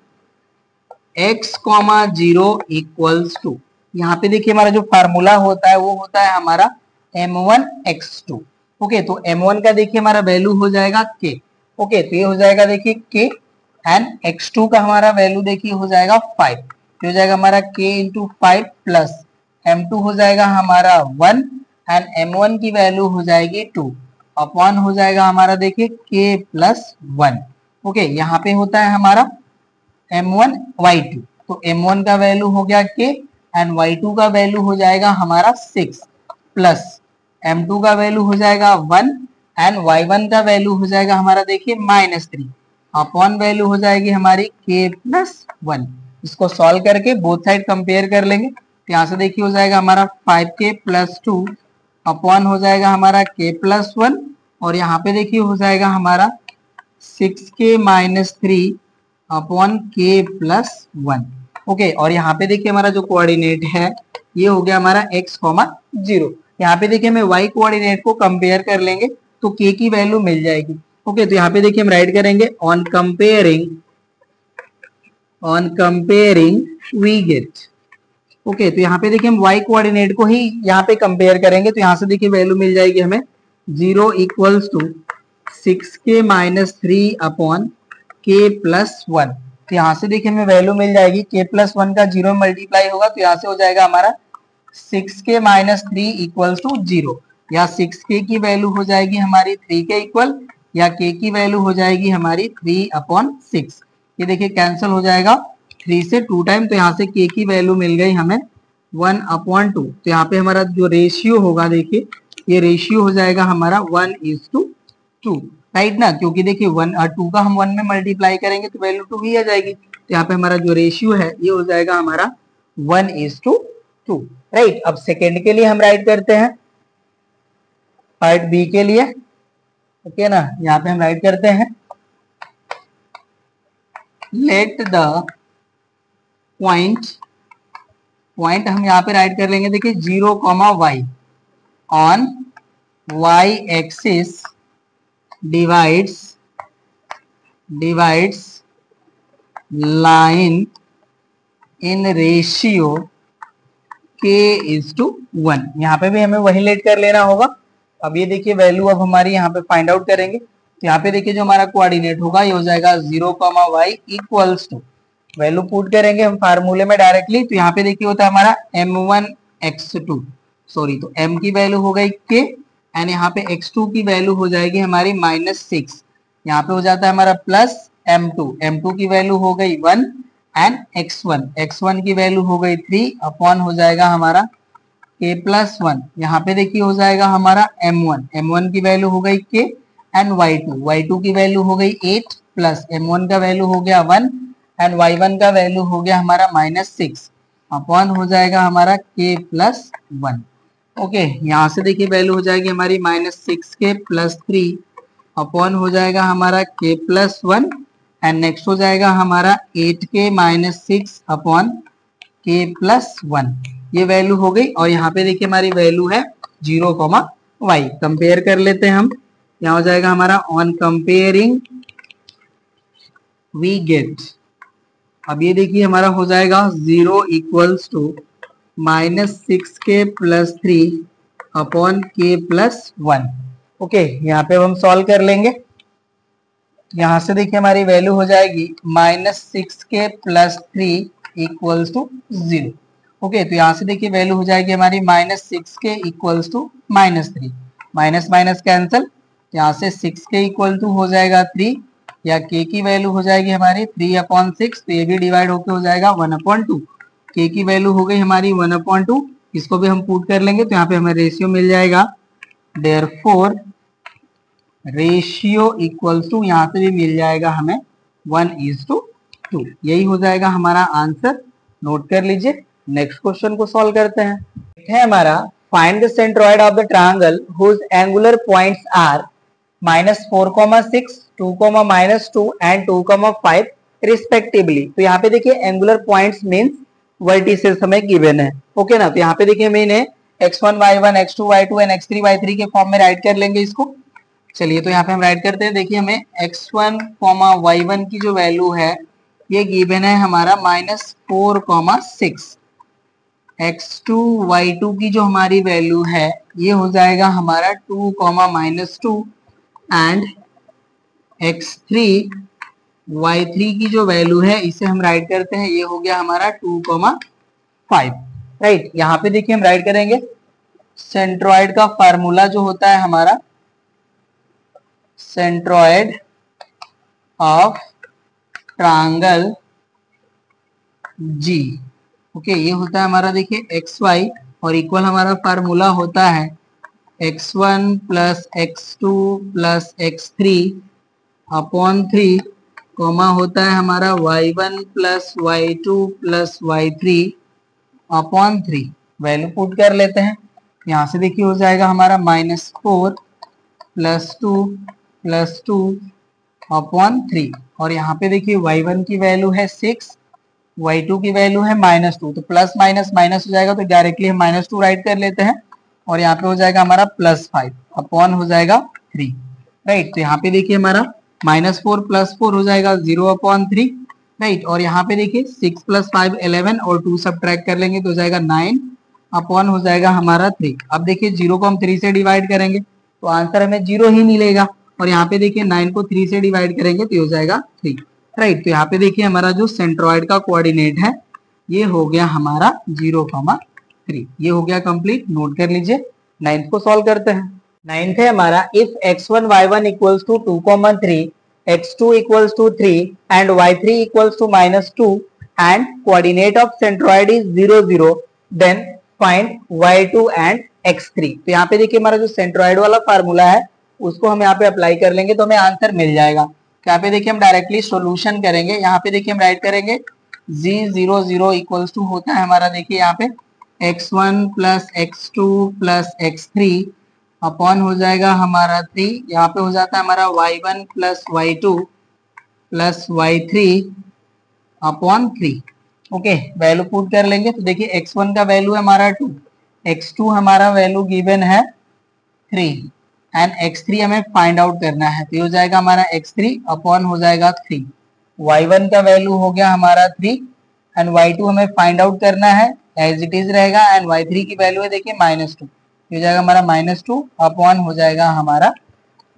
x, 0 इक्वल्स टू, यहाँ पे देखिए हमारा जो फार्मूला होता है वो होता है हमारा m1 x2, ओके। तो m1 का देखिए हमारा वैल्यू हो जाएगा k, ओके। तो ये हो जाएगा देखिए k एंड x2 का हमारा वैल्यू देखिए हो जाएगा 5, तो हो जाएगा हमारा k × 5 प्लस m2 हो जाएगा हमारा 1 एंड m1 की वैल्यू हो जाएगी 2, अपॉन हो जाएगा हमारा देखिए k + 1, ओके। यहाँ पे होता है हमारा m1 y2, तो m1 का वैल्यू हो गया k एंड y2 का वैल्यू हो जाएगा हमारा 6 प्लस m2 का वैल्यू हो जाएगा 1 एंड y1 का वैल्यू हो जाएगा हमारा देखिए -3, अपॉन वैल्यू हो जाएगी हमारी k + 1। इसको सॉल्व करके बोथ साइड कंपेयर कर लेंगे। तो यहाँ से देखिए हो जाएगा हमारा 5k + 2 अपॉन हो जाएगा हमारा k + 1, और यहाँ पे देखिए हो जाएगा हमारा 6k - 3 अपॉन के प्लस 1। ओके, और यहाँ पे देखिए हमारा जो कोऑर्डिनेट है ये हो गया हमारा x, 0। यहाँ पे देखिए हमें y कोऑर्डिनेट को कंपेयर कर लेंगे तो k की वैल्यू मिल जाएगी। ओके, तो यहाँ पे देखिए हम राइट करेंगे on comparing we get. Okay, तो यहाँ पे देखिए हम y कोऑर्डिनेट को ही यहाँ पे कंपेयर करेंगे तो यहाँ से देखिए वैल्यू मिल जाएगी हमें 0 equals to 6k minus 3 upon k plus 1। तो यहाँ से देखिए हमें वैल्यू मिल जाएगी k प्लस 1 का 0 मल्टीप्लाई होगा तो यहाँ से हो जाएगा हमारा 6k माइनस 3 इक्वल्स टू 0। या 6k की वैल्यू हो जाएगी हमारी 3 के इक्वल, या k की वैल्यू हो जाएगी हमारी 3 अपॉन 6। ये देखिए कैंसिल हो जाएगा 3 से 2 टाइम, तो यहाँ से k की वैल्यू मिल गई हमें 1 अपॉन 2। तो यहाँ पे हमारा जो रेशियो होगा देखिए ये रेशियो हो जाएगा हमारा 1:2, राइट ना, क्योंकि देखिए 2 का हम 1 में मल्टीप्लाई करेंगे तो वैल्यू 2 ही आ जाएगी। तो यहाँ पे हमारा जो रेशियो है ये हो जाएगा हमारा 1:2, राइट। अब सेकेंड के लिए हम राइट करते हैं, पार्ट बी के लिए। ओके ना, यहाँ पे हम राइट करते हैं लेट द पॉइंट हम यहाँ पे राइट कर लेंगे देखिए 0, y on y axis divides line in ratio k:1। यहाँ पे भी हमें वही लेट कर लेना होगा। अब ये देखिए वैल्यू अब हमारी यहाँ पे फाइंड आउट करेंगे तो यहाँ पे देखिए जो हमारा कोऑर्डिनेट होगा ये हो जाएगा 0, y equals to, value put करेंगे हम फार्मूले में डायरेक्टली। तो यहाँ पे देखिए होता है हमारा m1x2, सॉरी, तो m की वैल्यू हो गई k एंड यहाँ पे x2 की वैल्यू हो जाएगी हमारी -6। यहाँ पे हो जाता है हमारा प्लस m2 की वैल्यू हो गई 1 एंड x1 की वैल्यू हो गई 3 अपॉन हो जाएगा हमारा k प्लस 1। यहाँ पे देखिए हो जाएगा हमारा m1 की वैल्यू हो गई k एंड y2 की वैल्यू हो गई 8 प्लस m1 का वैल्यू हो गया 1 एंड y1 का वैल्यू हो गया हमारा -6 अपॉन हो जाएगा हमारा k प्लस 1। ओके, यहाँ से देखिए वैल्यू हो जाएगी हमारी -6k प्लस 3 अपॉन हो जाएगा हमारा k प्लस 1 एंड नेक्स्ट हो जाएगा हमारा 8k minus 6 upon k plus 1। ये वैल्यू हो गई और यहाँ पे देखिए हमारी वैल्यू है 0, y। कंपेयर कर लेते हैं हम, यहाँ हो जाएगा हमारा ऑन कंपेयरिंग वी गेट। अब ये देखिए हमारा हो जाएगा 0 equals to -6k plus 3 upon k plus 1। Okay, यहाँ पे हम सॉल्व कर लेंगे। यहाँ से देखिए हमारी वैल्यू हो जाएगी -6k plus 3 equals to 0। Okay, तो यहाँ से देखिए वैल्यू हो जाएगी हमारी -6k equals to -3, minus minus cancel, यहाँ से 6k इक्वल टू हो जाएगा 3, या k की वैल्यू हो जाएगी हमारी 3/6, तो ये भी डिवाइड होके हो जाएगा 1/2। k की वैल्यू हो गई हमारी 1/2, इसको भी हम पुट कर लेंगे तो यहाँ पे हमें रेशियो मिल जाएगा। देयरफॉर रेशियो इक्वल्स टू, यहाँ से भी मिल जाएगा हमें 1:2। यही हो जाएगा हमारा आंसर, नोट कर लीजिए। नेक्स्ट क्वेश्चन को सॉल्व करते हैं। है हमारा find the centroid of the triangle whose angular points are -4,6, 2,-2 and 2,5 respectively. तो यहाँ पे देखिए एंगुलर पॉइंट्स मींस वर्टिसेस हमें गिवन है। ओके ना, तो यहाँ पे देखिए हम इन्हें x1, y1, x2, y2 and x3, y3 के फॉर्म में राइट कर लेंगे इसको। चलिए, तो यहाँ पे हम राइट करते हैं। देखिए हमें x1, y1 की जो वैल्यू है ये गिवन है हमारा -4,6। x2, y2 की जो हमारी वैल्यू है ये हो जाएगा हमारा 2,-2 एंड x3, y3 की जो वैल्यू है इसे हम राइट करते हैं, ये हो गया हमारा 2,5, राइट। यहाँ पे देखिए हम राइट करेंगे सेंट्रोइड का फार्मूला जो होता है हमारा centroid of triangle G. Okay, ये होता है हमारा देखिए xy और इक्वल हमारा फार्मूला होता है x1 plus x2 plus x3 upon 3, comma होता है हमारा y1 plus y2 plus y3 upon 3। Value put कर लेते हैं, यहाँ से देखिए हो जाएगा हमारा -4 प्लस 2 प्लस 2 अपॉन 3। और यहाँ पे देखिए y1 की वैल्यू है 6, y2 की वैल्यू है -2, तो प्लस माइनस माइनस हो जाएगा तो डायरेक्टली हम -2 राइट कर लेते हैं और यहाँ पे हो जाएगा हमारा +5 अपॉन हो जाएगा 3, राइट। तो यहाँ पे देखिए हमारा -4 + 4 हो जाएगा 0/3, राइट। और यहाँ पे देखिए 6 + 5 11 और 2 सब्ट्रैक्ट कर लेंगे तो हो जाएगा 9 अपॉन हो जाएगा हमारा 3। अब देखिए 0 को हम 3 से डिवाइड करेंगे तो आंसर हमें 0 ही मिलेगा और यहाँ पे देखिए 9 को 3 से डिवाइड करेंगे तो हो जाएगा 3, राइट। तो यहाँ पे देखिए हमारा जो सेंट्रॉइड का कोऑर्डिनेट है ये हो गया हमारा 0,3। ये हो गया कंप्लीट, नोट कर लीजिए। 9th को सॉल्व करते हैं। 9th है हमारा if x1 y1 equals to 2,3, x2 equals to 3 and y3 equals to -2 and coordinate of centroid is 0 0, then find y2 and x3। तो यहाँ पे देखिए हमारा जो सेंट्रॉइड वाला फार्मूला है उसको हम यहाँ पे अप्लाई कर लेंगे तो हमें आंसर मिल जाएगा। तो यहाँ पे देखिए हम डायरेक्टली सॉल्यूशन करेंगे। यहाँ पे देखिए हम राइट करेंगे g0 0 इक्वल्स टू होता है हमारा देखिए यहाँ पे x1 + x2 + x3 अपॉन हो जाएगा हमारा 3, यहाँ पे हो जाता है हमारा y1 + y2 + y3 upon 3। Okay, value put कर लेंगे तो देखिए x1 का वैल्यू है हमारा 2, x2 हमारा वैल्यू गिवन है 3 एंड x3 हमें फाइंड आउट करना है तो ये हो जाएगा हमारा x3 अपॉन हो जाएगा 3। y1 का वैल्यू हो गया हमारा 3 एंड y2 हमें फाइंड आउट करना है एज इट इज रहेगा एंड y3 की वैल्यू है देखिए -2, हो जाएगा हमारा -2 अपॉन हो जाएगा हमारा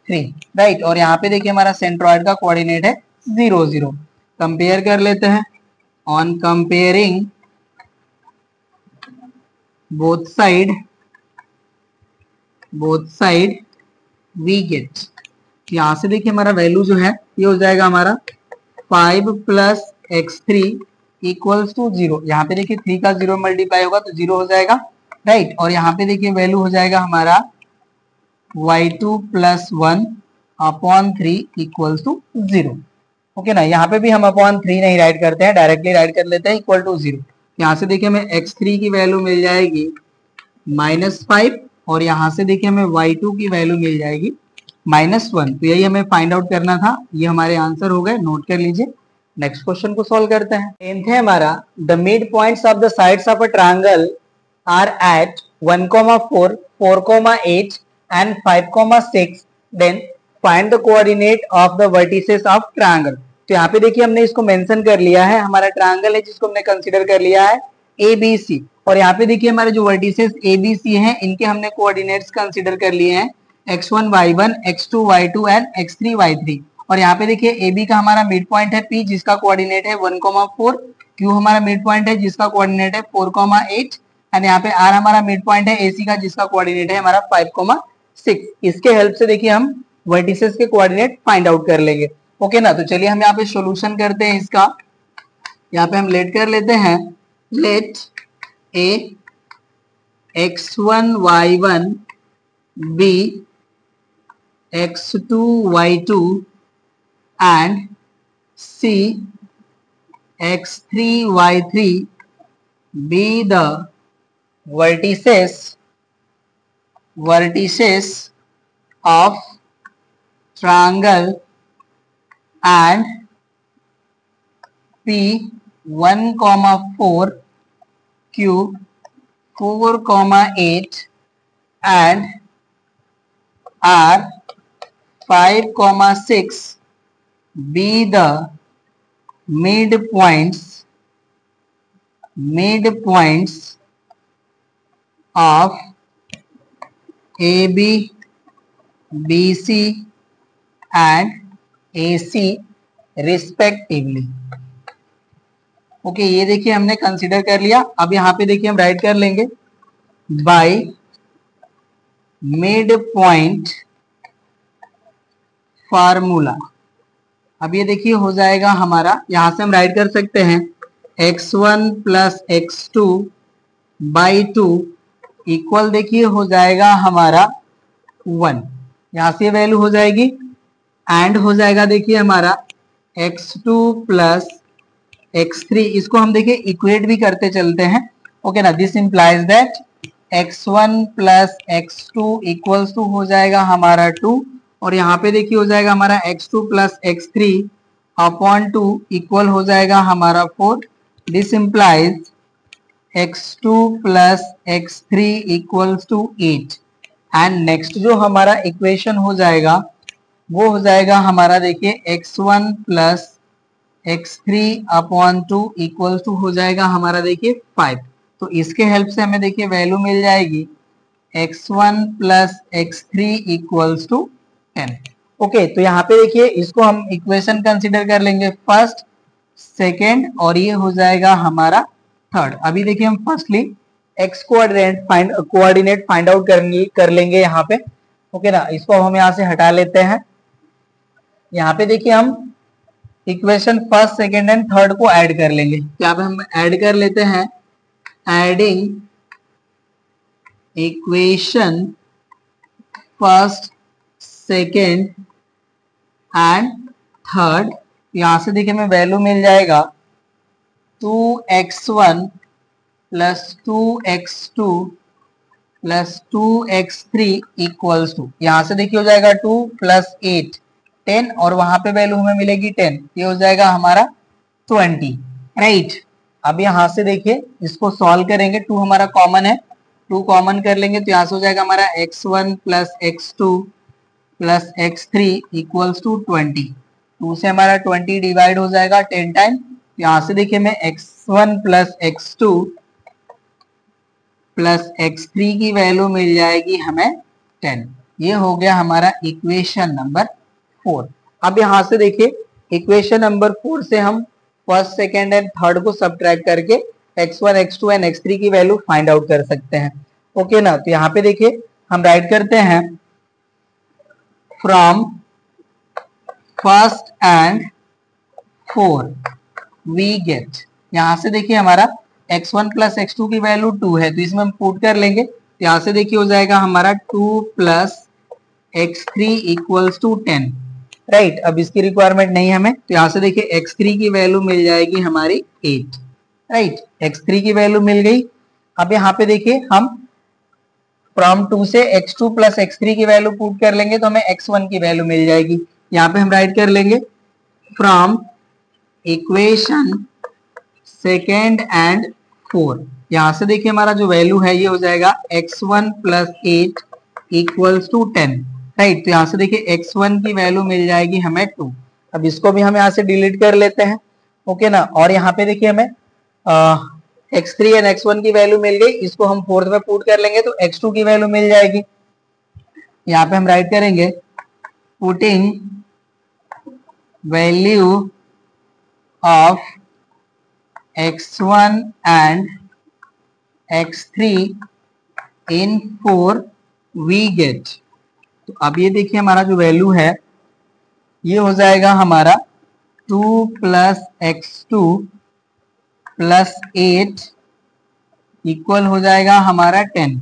3, राइट। और यहाँ पे देखिए हमारा सेंट्रॉइड का कोऑर्डिनेट है 0 0। कंपेयर कर लेते हैं। On comparing both side we get, यहाँ से देखिए हमारा वैल्यू जो है ये हो जाएगा हमारा 5 + x3 इक्वल्स टू 0। यहाँ पे देखिए 3 का 0 मल्टीप्लाई होगा तो 0 हो जाएगा, राइट। और यहाँ पे देखिए वैल्यू हो जाएगा हमारा y2 + 1 upon 3 equals to 0। Okay ना, यहाँ पे भी हम अपॉन 3 नहीं राइट करते हैं, डायरेक्टली राइट कर लेते हैं इक्वल टू 0। यहाँ से देखिए हमें x3 की वैल्यू मिल जाएगी -5 और यहाँ से देखिए हमें y2 की वैल्यू मिल जाएगी -1। तो यही हमें फाइंड आउट करना था, ये हमारे आंसर हो गए, नोट कर लीजिए। नेक्स्ट क्वेश्चन को सॉल्व करते हैं। 10th है हमारा the mid points of the sides of a triangle are at 1,4, 4,8 and 5,6, then find the coordinate of the vertices of triangle. तो यहाँ पे देखिए हमने इसको मेंशन कर लिया है, हमारा ट्रायंगल है जिसको हमने कंसीडर कर लिया है ABC। और यहाँ पे देखिए हमारे जो वर्टिसेस ABC हैं इनके हमने कोऑर्डिनेट्स कंसीडर कर लिए हैं x1 y1, x2 y2 and x3 y3। और यहाँ पे देखिए AB का हमारा मिड पॉइंट है P जिसका कोऑर्डिनेट है 1,4, Q हमारा मिड पॉइंट है जिसका कोऑर्डिनेट है 4,8 एंड यहाँ पे R हमारा मिड पॉइंट है AC का जिसका कोऑर्डिनेट है हमारा 5,6। इसके हेल्प से देखिए हम वर्टिसेस के कोऑर्डिनेट फाइंड आउट कर लेंगे। ओके ना, तो चलिए हम यहाँ पे सॉल्यूशन करते हैं इसका। यहाँ पे हम लेट कर लेते हैं, late A x1 y1 B x2 y2 and C x3 y3 be the vertices of triangle and P 1,4, Q 4,8 and R 5,6 be the midpoints of AB, BC and AC respectively. Okay, ये देखिए हमने consider कर लिया। अब यहाँ पे देखिए हम राइट कर लेंगे बाय मिड पॉइंट फार्मूला। अब ये देखिए हो जाएगा हमारा, यहां से हम राइट कर सकते हैं x1 + x2 / 2 इक्वल देखिए हो जाएगा हमारा 1। यहां से वैल्यू हो जाएगी एंड हो जाएगा देखिए हमारा x2 + x3, इसको हम देखिए इक्वेट भी करते चलते हैं। ओके ना, this implies that x1 + x2 equals to हो जाएगा हमारा 2 और यहाँ पे देखिए हो जाएगा हमारा x2 + x3 अपॉन 2 इक्वल हो जाएगा हमारा 4। This implies x2 plus x3 equals to 8। And next जो हमारा इक्वेशन हो जाएगा वो हो जाएगा हमारा, देखिए x1 plus x3 upon 2 equal to हो जाएगा हमारा, देखिए 5। तो इसके हेल्प से हमें देखिए वैल्यू मिल जाएगी x1 plus x3 equals to 10। Okay, तो यहाँ पे देखिए इसको हम इक्वेशन कंसीडर कर लेंगे फर्स्ट, सेकेंड और ये हो जाएगा हमारा थर्ड। अभी देखिए हम firstly x coordinate find out कर लेंगे यहाँ पे। ओके ना, इसको हम यहाँ से हटा लेते हैं। यहाँ पे देखिए हम equation first, second and third को ऐड कर लेंगे। यहाँ पे हम ऐड कर लेते हैं, adding equation first, second and third. यहां से देखिए हमें वैल्यू मिल जाएगा 2x1 plus 2x2 plus 2x3 equals to, यहां से देखिए हो जाएगा 2 प्लस 8 10 और वहां पे वैल्यू हमें मिलेगी 10, ये हो जाएगा हमारा 20, राइट। अब यहां से देखिए इसको सॉल्व करेंगे, 2 हमारा कॉमन है, 2 कॉमन कर लेंगे तो यहां से हो जाएगा हमारा x1 plus x2 plus x3 equals to 20। 2 से हमारा 20 डिवाइड हो जाएगा 10 टाइम। यहां से देखिए मैं x1 plus x2 plus x3 की वैल्यू मिल जाएगी हमें 10। ये हो गया हमारा इक्वेशन नंबर 4। अब यहां से देखिए इक्वेशन नंबर 4 से हम फर्स्ट, सेकेंड एंड थर्ड को सब्ट्रैक्ट करके x1, x2 एंड x3 की वैल्यू फाइंड आउट कर सकते हैं। ओके ना, तो यहाँ पे देखिए हम राइट करते हैं from first and fourth we get, यहां से देखिए हमारा x1 प्लस x2 की वैल्यू 2 है तो इसमें हम पुट कर लेंगे। यहां से देखिए हो जाएगा हमारा 2 plus x3 equals to 10, right. अब इसकी रिक्वायरमेंट नहीं हमें, तो यहां से देखिए x3 की वैल्यू मिल जाएगी हमारी 8, राइट। x3 की वैल्यू मिल गई। अब यहाँ पे देखिए हम फ्रॉम 2 से x2 प्लस x3 की वैल्यू पुट कर लेंगे तो हमें x1 की वैल्यू मिल जाएगी। यहाँ पे हम राइट कर लेंगे from equation second and fourth, यहां से देखिए हमारा जो वैल्यू है ये हो जाएगा x1 plus 8 equals to 10, right. तो यहां से देखिए x1 की वैल्यू मिल जाएगी हमें 2। अब इसको भी हम यहाँ से डिलीट कर लेते हैं, ओके ना। और यहाँ पे देखिए हमें x3 एंड x1 की वैल्यू मिल गई, इसको हम फोर्थ में पुट कर लेंगे तो x2 की वैल्यू मिल जाएगी। यहाँ पे हम राइट करेंगे putting value of x1 and x3 in 4 we get। तो अब ये देखिए हमारा जो वैल्यू है ये हो जाएगा हमारा 2 प्लस x2 प्लस 8 इक्वल हो जाएगा हमारा 10,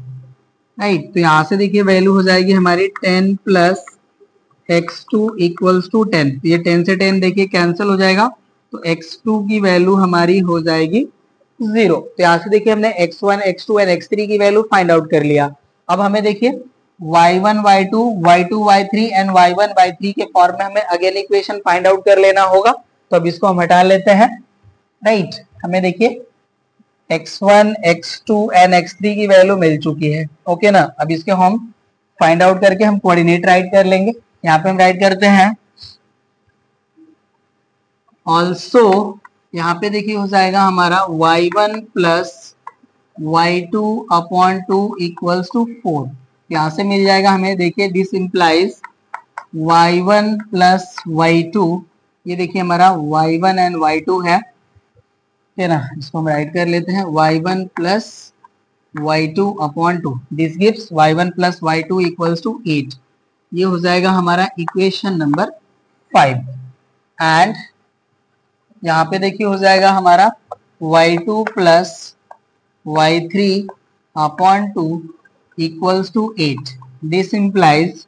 राइट। तो यहां से देखिए वैल्यू हो जाएगी हमारी 10 प्लस x2 इक्वल्स टू 10। ये 10 से 10 देखिए कैंसिल हो जाएगा तो x2 की वैल्यू हमारी हो जाएगी 0। तो यहाँ से देखिए हमने x1, x2 एंड x3 की वैल्यू फाइंड आउट कर लिया। अब हमें देखिए y1, y2, y2, y3 and y1, y3 के फॉर्म में हमें अगेन इक्वेशन फाइंड आउट कर लेना होगा। तो अब इसको हम हटा लेते हैं, राइट। हमें देखिए x1, x2 एंड x3 की वैल्यू मिल चुकी है, ओके ना। अब इसके हम फाइंड आउट करके हम कोऑर्डिनेट राइट कर लेंगे। यहाँ पे हम राइट करते हैं ऑल्सो, यहाँ पे देखिए हो जाएगा हमारा y1 plus y2 upon 2 equals to 4। यहाँ से मिल जाएगा हमें, देखिए this implies y1 plus y2, ये देखिए हमारा y1 एंड y2 है, ठीक है ना। इसको हम राइट कर लेते हैं y1 plus y2 upon 2, this gives y1 plus y2 equals to 8। ये हो जाएगा हमारा इक्वेशन नंबर 5। एंड यहाँ पे देखिए हो जाएगा हमारा y2 plus y3 upon 2 equals to 8। This implies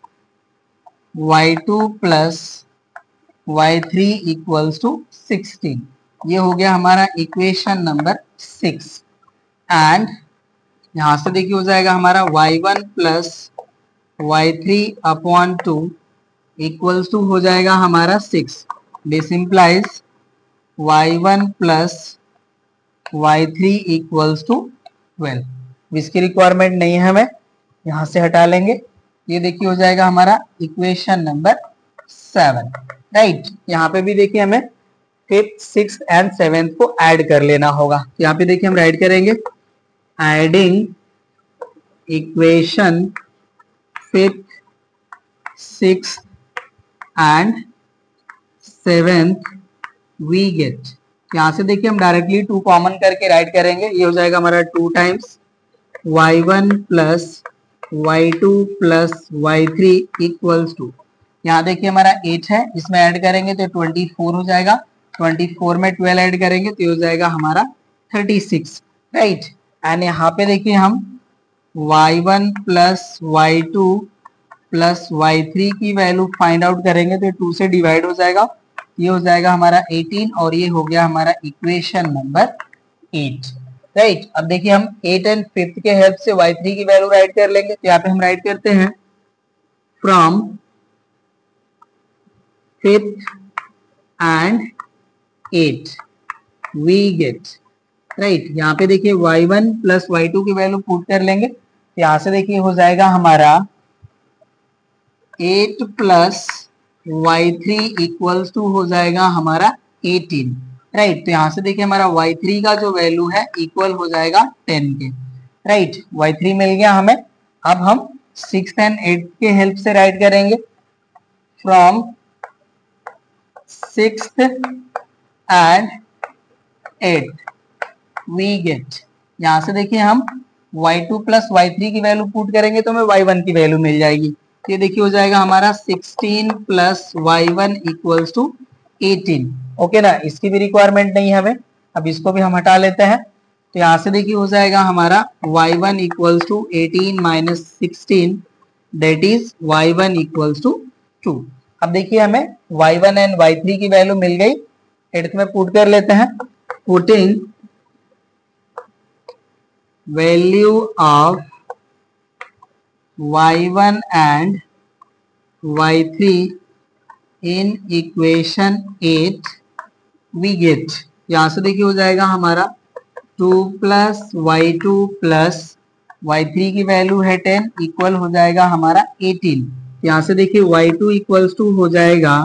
y2 plus y3 equals to 16। ये हो गया हमारा इक्वेशन नंबर 6। एंड यहाँ से देखिए हो जाएगा हमारा y1 plus y3 upon 2 equals to हो जाएगा हमारा 6। This implies y1 plus y3 equals to 12। इसकी रिक्वायरमेंट नहीं है, हमें यहां से हटा लेंगे। ये देखिए हो जाएगा हमारा इक्वेशन नंबर 7, राइट। यहाँ पे भी देखिए हमें 5th 6th एंड 7th को ऐड कर लेना होगा। यहाँ पे देखिए हम ऐड करेंगे, adding equation 5th 6th and 7th we get. यहां से देखिए हम डायरेक्टली 2 कॉमन करके राइट करेंगे। ये हो जाएगा हमारा 2 times y1 plus y2 plus y3 equals to, यहाँ देखिए हमारा 8 है, इसमें ऐड करेंगे तो 24 हो जाएगा। 24 में 12 ऐड करेंगे तो ये हो जाएगा हमारा 36, राइट। एंड यहाँ पे देखिए हम y1 plus y2 plus y3 की वैल्यू फाइंड आउट करेंगे तो 2 से डिवाइड हो जाएगा, ये हो जाएगा हमारा 18 और ये हो गया हमारा इक्वेशन नंबर 8, राइट। अब देखिए हम 8 एंड 5th के हेल्प से y3 की वैल्यू राइट कर लेंगे। तो यहाँ पे हम राइट करते हैं from 5th and 8 we get, right. यहाँ पे देखिए y1 प्लस y2 की वैल्यू पुट कर लेंगे। तो यहाँ से देखिए हो जाएगा हमारा 8 प्लस y3 इक्वल्स टू हो जाएगा हमारा 18, राइट। तो यहाँ से देखिए हमारा y3 का जो वैल्यू है इक्वल हो जाएगा 10 के, राइट। y3 मिल गया हमें। अब हम 6th एंड 8th के हेल्प से राइट करेंगे from 6th and 8th we get. यहाँ से देखिए हम y2 प्लस y3 की वैल्यू पुट करेंगे तो हमें y1 की वैल्यू मिल जाएगी। ये देखिए हो जाएगा हमारा 16 plus y1 equals to 18, okay ना। इसकी भी रिक्वायरमेंट नहीं है हमें, अब इसको भी हम हटा लेते हैं। तो यहाँ से देखिए हो जाएगा हमारा y1 equals to 18 minus 16, that is y1 equals to 2। अब देखिए हमें y1 एंड y3 की वैल्यू मिल गई। 8th में पुट कर लेते हैं, putting value of y1 and y3 in equation 8 we get। यहाँ से देखिए हो जाएगा हमारा 2 प्लस y2 प्लस y3 की वैल्यू है 10 इक्वल हो जाएगा हमारा 18। यहाँ से देखिए y2 इक्वल्स टू हो जाएगा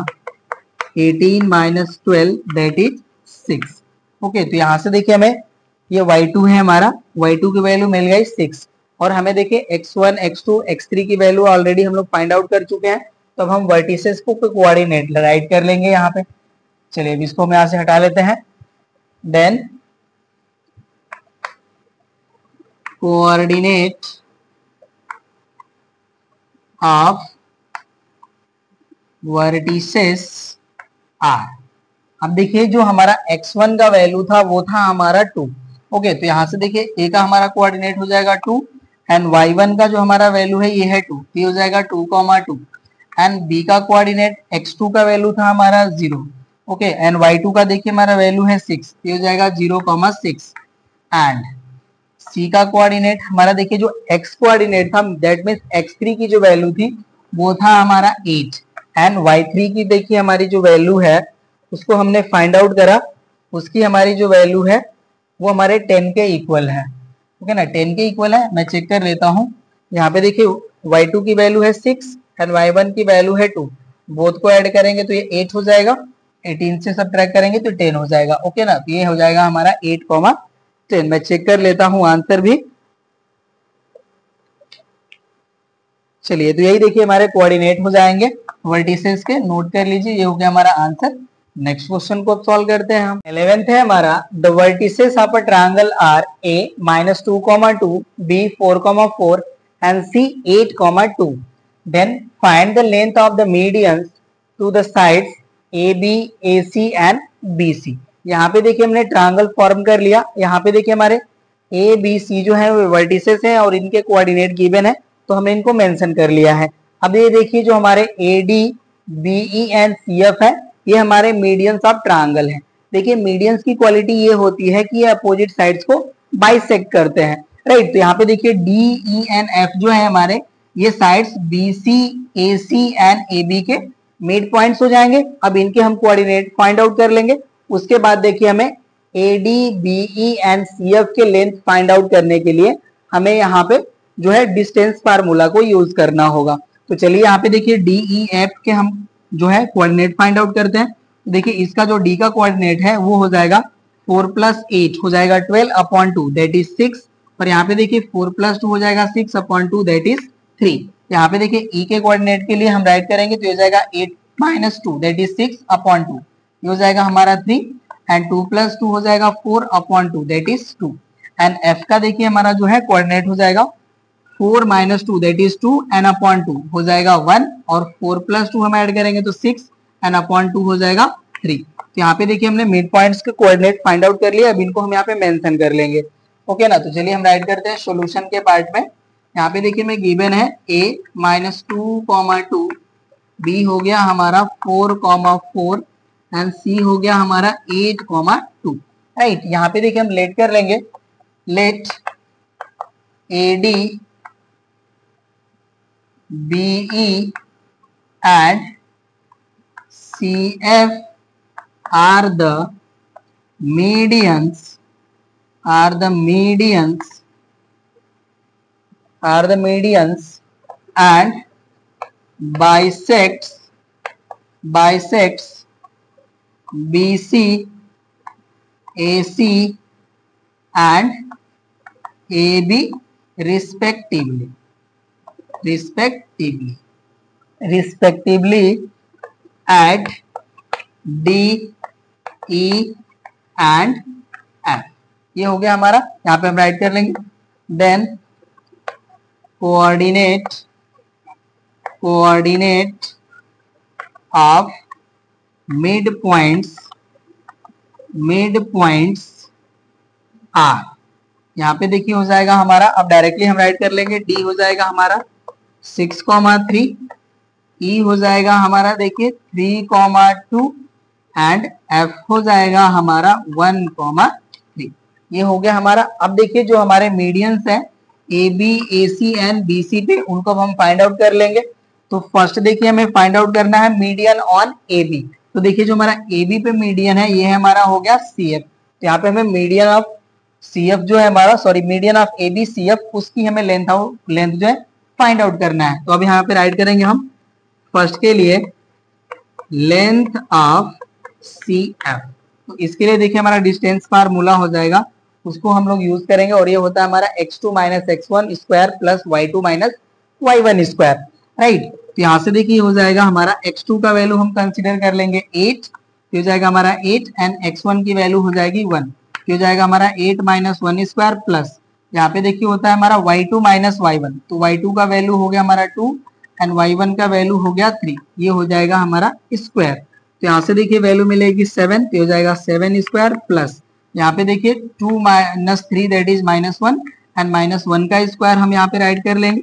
18 माइनस 12 दैट इज 6, ओके। तो यहाँ से देखिए हमें ये y2 है हमारा, y2 की वैल्यू मिल गई 6 और हमें देखिए x1 x2 x3 की वैल्यू ऑलरेडी हम लोग फाइंड आउट कर चुके हैं। तो अब हम वर्टिसेस को कोऑर्डिनेट राइट कर लेंगे यहाँ पे। चलिए अब इसको हम यहाँ से हटा लेते हैं। Then coordinate of vertices are. अब देखिए जो हमारा x1 का वैल्यू था वो था हमारा 2, ओके। तो यहाँ से देखिए a का हमारा कोऑर्डिनेट हो जाएगा 2 एंड y1 का जो हमारा वैल्यू है ये है 2, ये हो जाएगा 2,2 एंड b का कोऑर्डिनेट x2 का वैल्यू था हमारा 0, ओके। एंड y2 का देखिए हमारा वैल्यू है 6, ये हो जाएगा 0,6 एंड c का कोऑर्डिनेट हमारा देखिए जो x कोऑर्डिनेट था दैट मींस x3 की जो वैल्यू थी वो था हमारा 8 एंड y3 की देखिए हमारी जो वैल्यू है उसको हमने फाइंड आउट करा, उसकी हमारी जो वैल्यू है वो हमारे 10 के इक्वल है, ओके ना। 10 के इक्वल है, मैं चेक कर लेता हूँ। यहाँ पे देखिए y2 की वैल्यू है 6 एंड y1 की वैल्यू है 2, बोथ को ऐड करेंगे तो ये 8 हो जाएगा, 18 से सब्ट्रैक्ट करेंगे तो 10 हो जाएगा, ओके ना। तो ये हो जाएगा हमारा 8,10। मैं चेक कर लेता हूँ आंसर भी। चलिए तो यही देखिए हमारे कोऑर्डिनेट हो जाएंगे वर्टिसेस के, नोट कर लीजिए। ये हो गया हमारा आंसर। नेक्स्ट क्वेश्चन को सॉल्व करते हैं हम। 11th है हमारा, the vertices of a triangle are a -2,2 b 4,4 and c 8,2, then find the length of the medians to the sides ab ac and bc। यहाँ पे देखिए हमने ट्रायंगल फॉर्म कर लिया। यहाँ पे देखिए हमारे a b c जो है वो वर्टिसेस हैं और इनके कोऑर्डिनेट गिवन है तो हमने इनको मेंशन कर लिया है। अब ये देखिए जो हमारे AD, BE एंड CF है ये हमारे मीडियंस ऑफ ट्रायंगल हैं। देखिए मीडियंस की क्वालिटी ये होती है कि ये अपोजिट साइड्स को बाइसेक्ट करते हैं, राइट। तो यहाँ पे देखिए DE एंड F जो है हमारे ये sides BC, AC and AB के मिड पॉइंट्स हो जाएंगे। अब इनके हम कोऑर्डिनेट फाइंड आउट कर लेंगे। उसके बाद देखिए हमें AD, BE एंड CF के लेंथ फाइंड आउट करने के लिए हमें यहाँ पे जो है डिस्टेंस फार्मूला को यूज करना होगा। तो चलिए यहाँ पे देखिए DEF के हम जो है कोऑर्डिनेट फाइंड आउट करते हैं। देखिए इसका जो D का कोऑर्डिनेट है वो हो जाएगा 4 + 8 हो जाएगा 12/2 दैट इज 6। और यहाँ पे देखिए 4 + 2 हो जाएगा 6/2 दैट इज 3। यहाँ पे देखिए E के कोऑर्डिनेट के लिए हम राइट करेंगे तो ये हो जाएगा 8 - 2 दैट इज 6/2, ये हो जाएगा हमारा 3 एंड 2 + 2 हो जाएगा 4/2 दैट इज 2। एंड F का देखिए हमारा जो है कोऑर्डिनेट हो जाएगा 4 - 2 दैट इज 2 एंड अपॉन 2 हो जाएगा 1 और 4 + 2 हम ऐड करेंगे तो 6 एंड अपॉन 2 हो जाएगा 3। तो यहाँ पे देखिए हमने मिड पॉइंट्स के कोऑर्डिनेट फाइंड आउट कर लिया। अब इनको हम यहाँ पे मेंशन कर लेंगे। ओके ना, तो चलिए हम राइट करते हैं सॉल्यूशन के पार्ट में। यहाँ पे देखिए मैं गिवन है A - 2, 2, B हो गया हमारा 4, 4 एंड C हो गया हमारा 8, 2। राइट, यहाँ पे देखिए हम लेट कर लेंगे। Let AD, BE and CF are the medians and bisects BC, AC and AB respectively at D, E and F। ये हो गया हमारा, यहाँ पे हम राइट कर लेंगे। Then coordinate of mid points are. यहाँ पे देखिए हो जाएगा हमारा, अब डायरेक्टली हम राइट कर लेंगे। D हो जाएगा हमारा 6, 3, E हो जाएगा हमारा देखिए 3, 2 एंड F हो जाएगा हमारा 1, 3। ये हो गया हमारा। अब देखिए जो हमारे मीडियंस हैं AB, AC एंड BC पे, उनको हम फाइंड आउट कर लेंगे। तो फर्स्ट देखिए हमें फाइंड आउट करना है मीडियन ऑन AB। तो देखिए जो हमारा AB पे मीडियन है ये है हमारा हो गया CF। तो यहाँ पे हमें मीडियन ऑफ CF जो है हमारा, sorry median of AB CF, उसकी हमें लेंथ जो है फाइंड आउट करना है। तो अब यहाँ पे राइट करेंगे हम फर्स्ट के लिए लेंथ ऑफ CF। तो इसके लिए देखिए हमारा डिस्टेंस फार्मूला हो जाएगा, उसको हम लोग यूज करेंगे और ये होता है हमारा x2 - x1 square plus y2 - y1 square. Right, तो यहाँ से देखिए हो जाएगा हमारा x2 का वैल्यू हम कंसीडर कर लेंगे 8, तो हो जाएगा हमारा 8 एंड x1 की वैल्यू हो जाएगी 1, तो हो जाएगा हमारा 8 - 1 स्क्वायर प्लस यहाँ पे देखिए होता है हमारा y2 - y1, तो y2 का वैल्यू हो गया हमारा 2 एंड y1 का वैल्यू हो गया 3, ये हो जाएगा हमारा स्क्वायर। तो यहाँ से देखिए वैल्यू मिलेगी 7, तो हो जाएगा 7 स्क्वायर प्लस यहाँ पे देखिए 2 - 3 दैट इज -1 एंड -1 का स्क्वायर हम यहाँ पे राइट कर लेंगे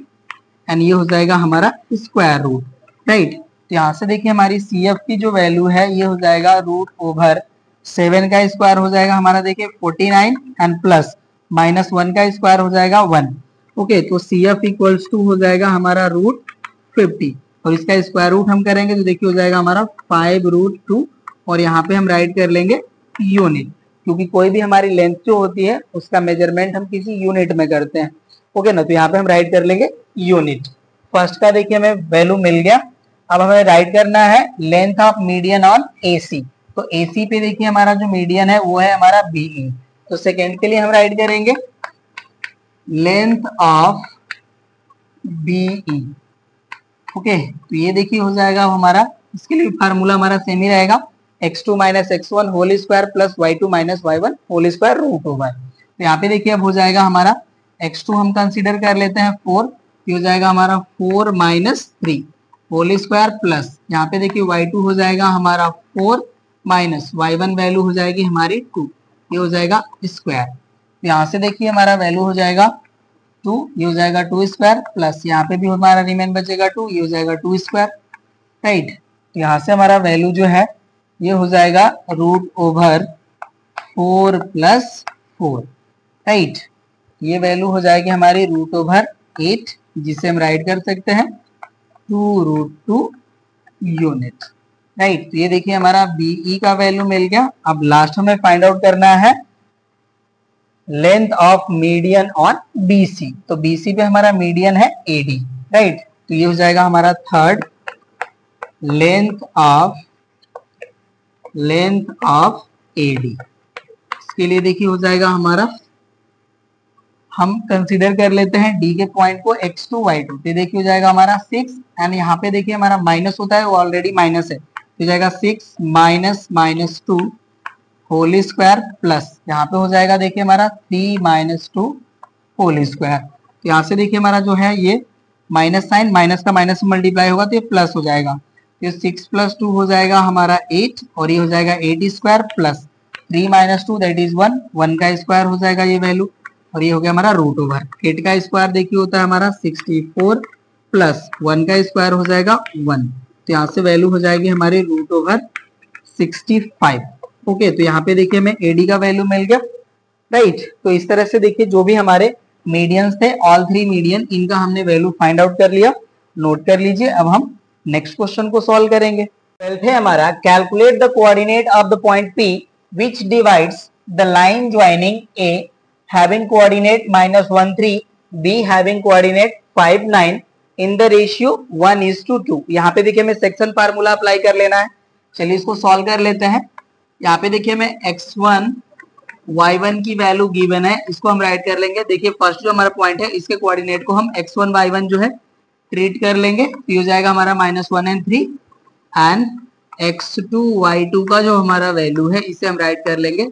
एंड ये हो जाएगा हमारा स्क्वायर रूट। राइट, तो यहाँ से देखिए हमारी CF की जो वैल्यू है ये हो जाएगा √7 का स्क्वायर हो जाएगा हमारा देखिए 49 एंड प्लस -1 का स्क्वायर हो जाएगा 1। ओके, तो CF इक्वल्स टू हो जाएगा हमारा √50 और इसका स्क्वायर रूट हम करेंगे तो देखिए हो जाएगा हमारा 5√2 और यहाँ पे हम राइट कर लेंगे यूनिट, क्योंकि कोई भी हमारी लेंथ जो होती है उसका मेजरमेंट हम किसी यूनिट में करते हैं। ओके ना, तो यहाँ पे हम राइट कर लेंगे यूनिट। फर्स्ट का देखिए हमें वैल्यू मिल गया। अब हमें राइट करना है length of median on AC। तो AC पे देखिए हमारा जो मीडियन है वो है हमारा BE। तो सेकेंड के लिए हम राइट करेंगे लेंथ ऑफ BE। ओके, तो ये देखिए हो जाएगा हमारा, इसके लिए फार्मूला हमारा सेम ही रहेगा x2 - x1 whole square plus y2 - y1 whole square √over. तो यहाँ पे देखिए अब हो जाएगा हमारा x2 हम कंसीडर कर लेते हैं 4, हो जाएगा हमारा 4 - 3 होल स्क्वायर प्लस यहाँ पे देखिए y2 हो जाएगा हमारा 4 माइनस y1 वैल्यू हो जाएगी हमारी 2, ये हो जाएगा स्क्वायर। यहाँ से देखिए हमारा वैल्यू हो जाएगा 2, ये हो जाएगा 2 स्क्वायर प्लस यहाँ पे भी हमारा रिमेन बचेगा 2, ये हो जाएगा 2 स्क्वायर। राइट, तो यहाँ से हमारा वैल्यू जो है ये हो जाएगा √4 + 4। राइट, ये वैल्यू हो जाएगी हमारी √8, जिसे हम राइट कर सकते हैं 2√2 यूनिट, राइट। तो ये देखिए हमारा बीई का वैल्यू मिल गया। अब लास्ट हमें फाइंड आउट करना है length of median on BC. तो बीसी पे हमारा मीडियन है एडी, राइट। तो ये हो जाएगा हमारा थर्ड लेंथ ऑफ एडी। इसके लिए देखिए हो जाएगा हमारा, हम कंसीडर कर लेते हैं डी के पॉइंट को x2 y2। तो देखिए हो जाएगा हमारा 6 एंड यहाँ पे देखिए हमारा माइनस होता है, वो ऑलरेडी माइनस है, तो हो जाएगा 6 minus minus 2 whole square plus यहाँ पे हो जाएगा देखिए हमारा 3 माइनस 2 होल स्क्वायर। तो यहाँ से देखिए हमारा जो है ये माइनस साइन, माइनस का माइनस से मल्टीप्लाई होगा तो ये प्लस हो जाएगा। तो 6 प्लस 2 हो जाएगा हमारा 8 और ये हो जाएगा 8 square plus 3 minus 2 that is 1, 1 का स्क्वायर हो जाएगा ये वैल्यू, और ये हो गया हमारा रूट ओवर 8 का स्क्वायर देखिए होता है हमारा 64 प्लस 1 का स्क्वायर हो जाएगा 1। तो यहाँ से वैल्यू हो जाएगी हमारी रूट ओवर 65। ओके, तो यहाँ पे देखिए हमें एडी का वैल्यू मिल गया, राइट। तो इस तरह से देखिए जो भी हमारे मीडियंस थे, ऑल थ्री मीडियन, इनका हमने वैल्यू फाइंड आउट कर लिया, नोट कर लीजिए। अब हम नेक्स्ट क्वेश्चन को सॉल्व करेंगे। 12th है हमारा, calculate the coordinate of the point P which divides the line joining A having coordinate -1 3, B having coordinate 5 9 in the ratio 1:2। यहाँ पे देखिए हमें सेक्शन फार्मूला अप्लाई कर लेना है। चलिए इसको सॉल्व कर लेते हैं। यहाँ पे देखिए हमें x1 y1 की वैल्यू गिवन है, इसको हम राइट कर लेंगे। देखिए फर्स्ट जो हमारा पॉइंट है इसके कोऑर्डिनेट को हम x1 y1 जो है ट्रीट कर लेंगे, तो ये हो जाएगा हमारा -1 and 3 एंड x2 y2 का जो हमारा वैल्यू है इसे हम राइट कर लेंगे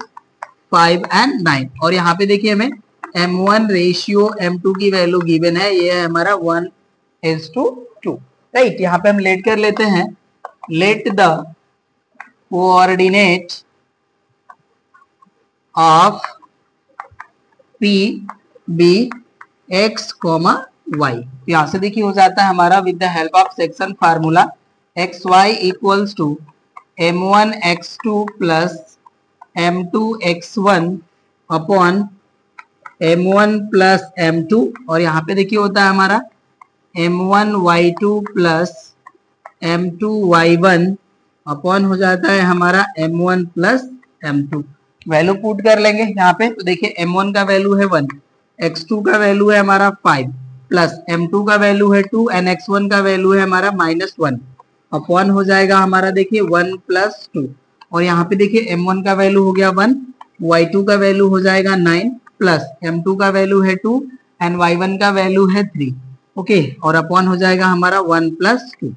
5 and 9। और यहाँ पे देखिए हमें m1 रेशियो m2 की वैल्यू गिवन है, ये है हमारा 1:2, राइट। यहाँ पे हम लेट कर लेते हैं, let the coordinate of P be x, y। यहाँ से देखिए हो जाता है हमारा with the help of section formula X Y equals to m1 x2 plus m2 x1 upon m1 plus m2, और यहाँ पे देखिए होता है हमारा m1 y2 plus m2 y1 upon हो जाता है हमारा m1 plus m2। Value put कर लेंगे यहाँ पे, तो देखिए m1 का वैल्यू है 1, x2 का वैल्यू है हमारा 5 प्लस m2 का वैल्यू है 2 एंड x1 का वैल्यू है हमारा -1 अपॉन हो जाएगा हमारा देखिए 1 प्लस 2, और यहाँ पे देखिए m1 का वैल्यू हो गया 1, y2 का वैल्यू हो जाएगा 9 प्लस m2 का वैल्यू है 2 एंड y1 का वैल्यू है 3। ओके, और अपॉन हो जाएगा हमारा 1 प्लस 2।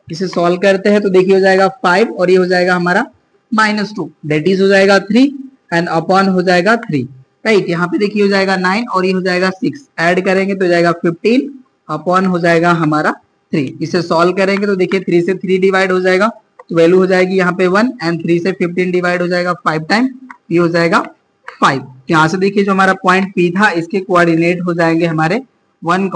इसे सॉल्व करते हैं तो देखिए हो जाएगा 5 और ये हो जाएगा हमारा -2 दैट इज हो जाएगा 3 एंड अपॉन हो जाएगा 3, राइट। यहाँ पे देखिए हो जाएगा 9 और ये हो जाएगा 6, ऐड करेंगे तो हो जाएगा 15 अपॉन हो जाएगा हमारा 3। इसे सॉल्व करेंगे तो देखिए 3 से 3 डिवाइड हो जाएगा, तो वैल्यू हो जाएगी यहाँ पे 1 एंड 3 से 15 डिवाइड हो जाएगा 5 टाइम, ये हो जाएगा 5। यहाँ से देखिए जो हमारा पॉइंट P था इसके कोऑर्डिनेट हो जाएंगे हमारे 1,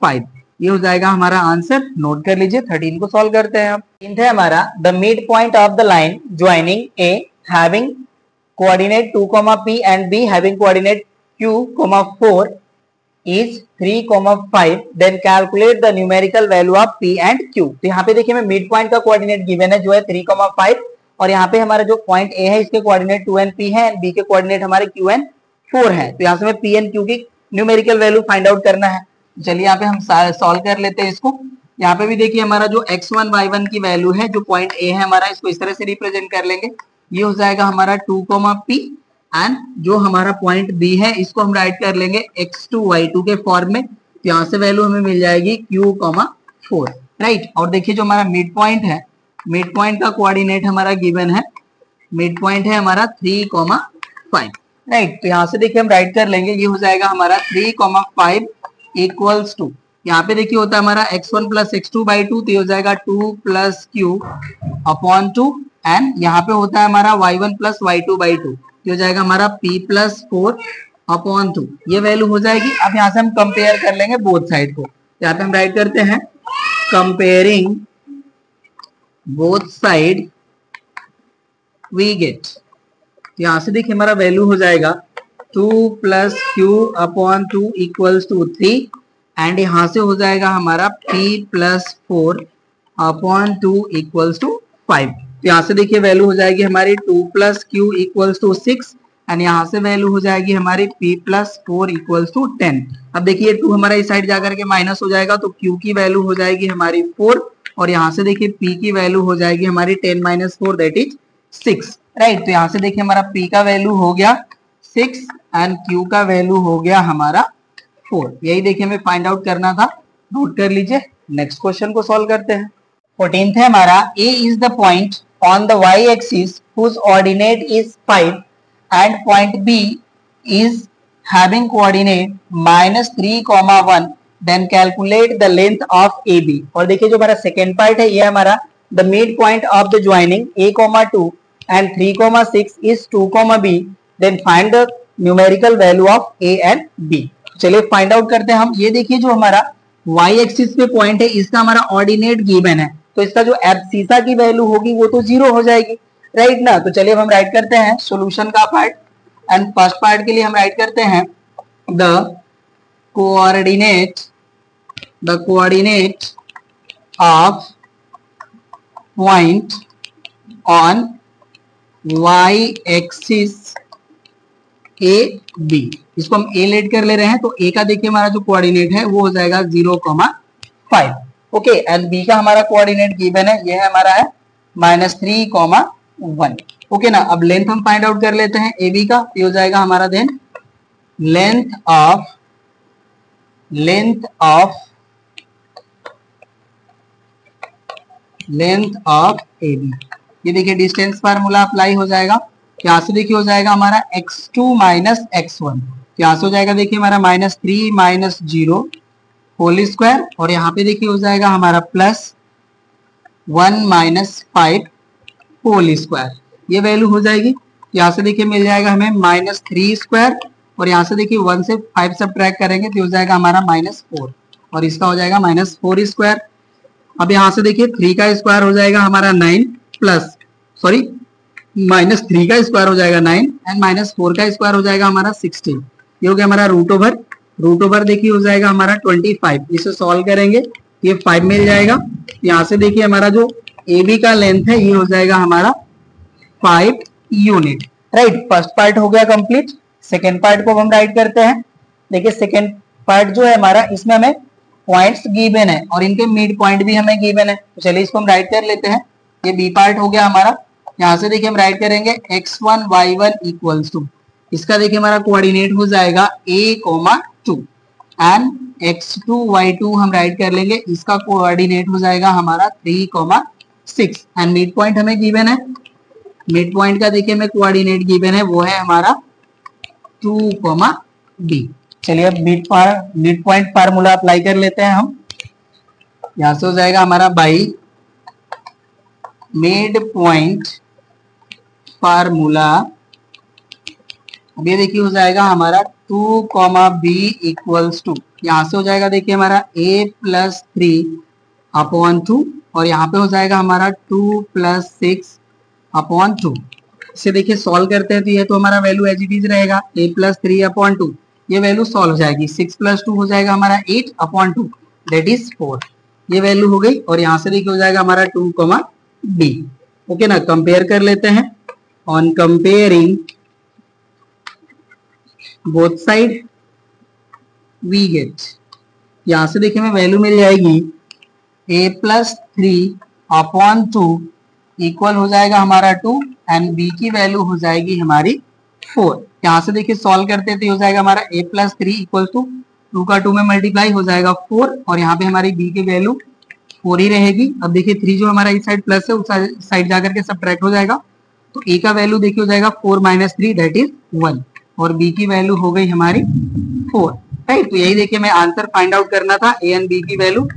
5। ये हो जाएगा हमारा आंसर, नोट कर लीजिए। 13 को सॉल्व करते हैं। अब 13 है हमारा, the mid point of the line joining A having coordinate 2, P and B having coordinate Q, 4 is 3, 5, then calculate the numerical value of P and Q। तो यहाँ पे देखिए हमें मिड पॉइंट का कोऑर्डिनेट गिवन है जो है 3, 5, और यहाँ पे हमारा जो पॉइंट A है इसके कोऑर्डिनेट 2 and P है एंड B के कोऑर्डिनेट हमारे Q and 4 है। तो यहाँ से हमें P and Q की न्यूमेरिकल वैल्यू फाइंड आउट करना है। चलिए यहाँ पे हम सॉल्व कर लेते हैं इसको। यहाँ पे भी देखिए हमारा जो x1 y1 की वैल्यू है, जो पॉइंट A है हमारा, इसको इस तरह से रिप्रेजेंट कर लेंगे। ये हो जाएगा हमारा 2, P एंड जो हमारा पॉइंट B है इसको हम राइट कर लेंगे x2 y2 के फॉर्म में। तो यहाँ से वैल्यू हमें मिल जाएगी Q, 4, राइट। और देखिए जो हमारा मिड पॉइंट है, मिड पॉइंट का कोऑर्डिनेट हमारा गिवन है, मिड पॉइंट है हमारा 3, 5, राइट। तो यहाँ से देखिए हम राइट कर लेंगे, ये हो जाएगा हमारा 3, 5 इक्वल्स टू, यहाँ पे देखिए होता है हमारा x1 प्लस x2 बाई 2, तो ये हो जाएगा 2 प्लस Q अपॉन 2 एंड यहाँ पे होता है हमारा y1 प्लस y2 बाई 2, हो जाएगा हमारा P प्लस 4 अपॉन 2। ये वैल्यू हो जाएगी। अब यहाँ से हम कंपेयर कर लेंगे बोथ साइड को। यहाँ पे हम राइट करते हैं comparing both side we get. यहाँ से देखिए हमारा वैल्यू हो जाएगा 2 plus Q upon 2 equals to 3 and यहाँ से हो जाएगा हमारा P plus 4 upon 2 equals to 5। तो यहाँ से देखिए वैल्यू हो जाएगी हमारी 2 plus Q equals to 6 and यहाँ से वैल्यू हो जाएगी हमारी p प्लस 4 इक्वल्स टू 10। अब देखिए 2 हमारा इस साइड जाकर के माइनस हो जाएगा तो q की वैल्यू हो जाएगी हमारी 4 और यहाँ से देखिए p की वैल्यू हो जाएगी हमारी 10 माइनस 4 दैट इज 6, राइट। तो यहाँ से देखिए हमारा p का वैल्यू हो गया 6 एंड q का वैल्यू हो गया हमारा 4। यही देखिए हमें फाइंड आउट करना था, नोट कर लीजिए। नेक्स्ट क्वेश्चन को सॉल्व करते हैं। 14th है हमारा, a is the point on the y axis whose ordinate is 5 and point B is having coordinate -3, 1, then calculate the length of AB। और देखिए जो हमारा सेकेंड पार्ट है ये हमारा the midpoint of the joining a, 2 and 3, 6 is 2, B, then find the numerical value of A and B। चलिए find out करते हैं हम। ये देखिए जो हमारा y एक्सिस पे पॉइंट है इसका हमारा ऑर्डिनेट गिवन है, तो इसका जो एब्सिसा की वैल्यू होगी वो तो 0 हो जाएगी, राइट ना। तो चलिए अब हम राइट करते हैं सॉल्यूशन का पार्ट एंड फर्स्ट पार्ट के लिए हम राइट करते हैं the coordinate of point on y axis A B. इसको हम ए लेट कर ले रहे हैं, तो ए का देखिए हमारा जो कोऑर्डिनेट है वो हो जाएगा 0, 5, ओके। एंड बी का हमारा कोऑर्डिनेट गिवन है, ये हमारा है -3, 1, ओके ना। अब लेंथ हम फाइंड आउट कर लेते हैं ए बी का, ये हो जाएगा हमारा then length of A B. ये देखिए डिस्टेंस फार्मूला अप्लाई हो जाएगा, यहाँ से देखिए हो जाएगा हमारा x2 माइनस x1, यहाँ से हो जाएगा देखिए हमारा -3 माइनस 0 होल स्क्वायर और यहाँ पे देखिए हो जाएगा हमारा +1 माइनस 5 होल स्क्वायर। ये वैल्यू हो जाएगी, यहाँ से देखिए मिल जाएगा हमें -3 स्क्वायर और यहाँ से देखिए 1 से 5 सब्ट्रैक्ट करेंगे तो हो जाएगा हमारा -4 और इसका हो जाएगा -4 स्क्वायर। अब यहाँ से देखिए 3 का स्क्वायर हो जाएगा हमारा 9 प्लस -3 का स्क्वायर हो जाएगा 9 एंड -4 का स्क्वायर हो जाएगा हमारा 16। ये हो गया हमारा रूट ओवर देखिए हो जाएगा हमारा 25। इसे सॉल्व करेंगे ये 5 मिल जाएगा। यहाँ से देखिए हमारा जो ए बी का लेंथ है ये हो जाएगा हमारा 5 यूनिट, राइट। फर्स्ट पार्ट हो गया कंप्लीट। सेकेंड पार्ट को हम राइट करते हैं। देखिए सेकेंड पार्ट जो है हमारा इसमें हमें पॉइंट्स गिवन है और इनके मिड पॉइंट भी हमें गिवन है, तो चलिए इसको हम राइट कर लेते हैं। ये बी पार्ट हो गया हमारा, यहाँ से देखिए हम राइट करेंगे x1 y1 इक्वल्स टू, इसका देखिए हमारा कोऑर्डिनेट हो जाएगा a, 2 एंड x2 y2 हम राइट कर लेंगे, इसका कोऑर्डिनेट हो जाएगा हमारा 3, 6 एंड मिड पॉइंट हमें गिवन है। मिड पॉइंट का देखिए हमें कोऑर्डिनेट गिवन है वो है हमारा 2, b। चलिए अब मिड पॉइंट फार्मूला अप्लाई कर लेते हैं हम। यहाँ से हो जाएगा हमारा बाई मिड पॉइंट फार्मूला, अब ये देखिए हो जाएगा हमारा 2, b इक्वल्स टू, यहाँ से हो जाएगा देखिए हमारा a प्लस 3 अपॉन 2 और यहाँ पे हो जाएगा हमारा 2 प्लस 6 अपॉन 2। इसे देखिए सॉल्व करते हैं तो ये तो हमारा वैल्यू एज इट इज रहेगा a प्लस 3 अपॉन 2, ये वैल्यू सॉल्व हो जाएगी। 6 प्लस 2 हो जाएगा हमारा 8 अपॉन 2 दैट इज 4, ये वैल्यू हो गई। और यहाँ से देखिए हो जाएगा हमारा 2, b, ओके ना। कंपेयर कर लेते हैं। On comparing both side we get, यहाँ से देखिए हमें वैल्यू मिल जाएगी a प्लस 3 अपॉन 2 इक्वल हो जाएगा हमारा 2 एंड b की वैल्यू हो जाएगी हमारी 4। यहाँ से देखिए सॉल्व करते हैं तो हो जाएगा हमारा a प्लस 3 इक्वल टू 2 का 2 में मल्टीप्लाई हो जाएगा 4 और यहाँ पे हमारी b की वैल्यू 4 ही रहेगी। अब देखिए 3 जो हमारा इस साइड प्लस है उस साइड जाकर के सब्ट्रैक्ट हो जाएगा, तो a का वैल्यू देखिए हो जाएगा 4 माइनस 3 दैट इज 1 और b की वैल्यू हो गई हमारी 4, राइट। तो यही देखिए मैं आंसर फाइंड आउट करना था, a एंड b की वैल्यू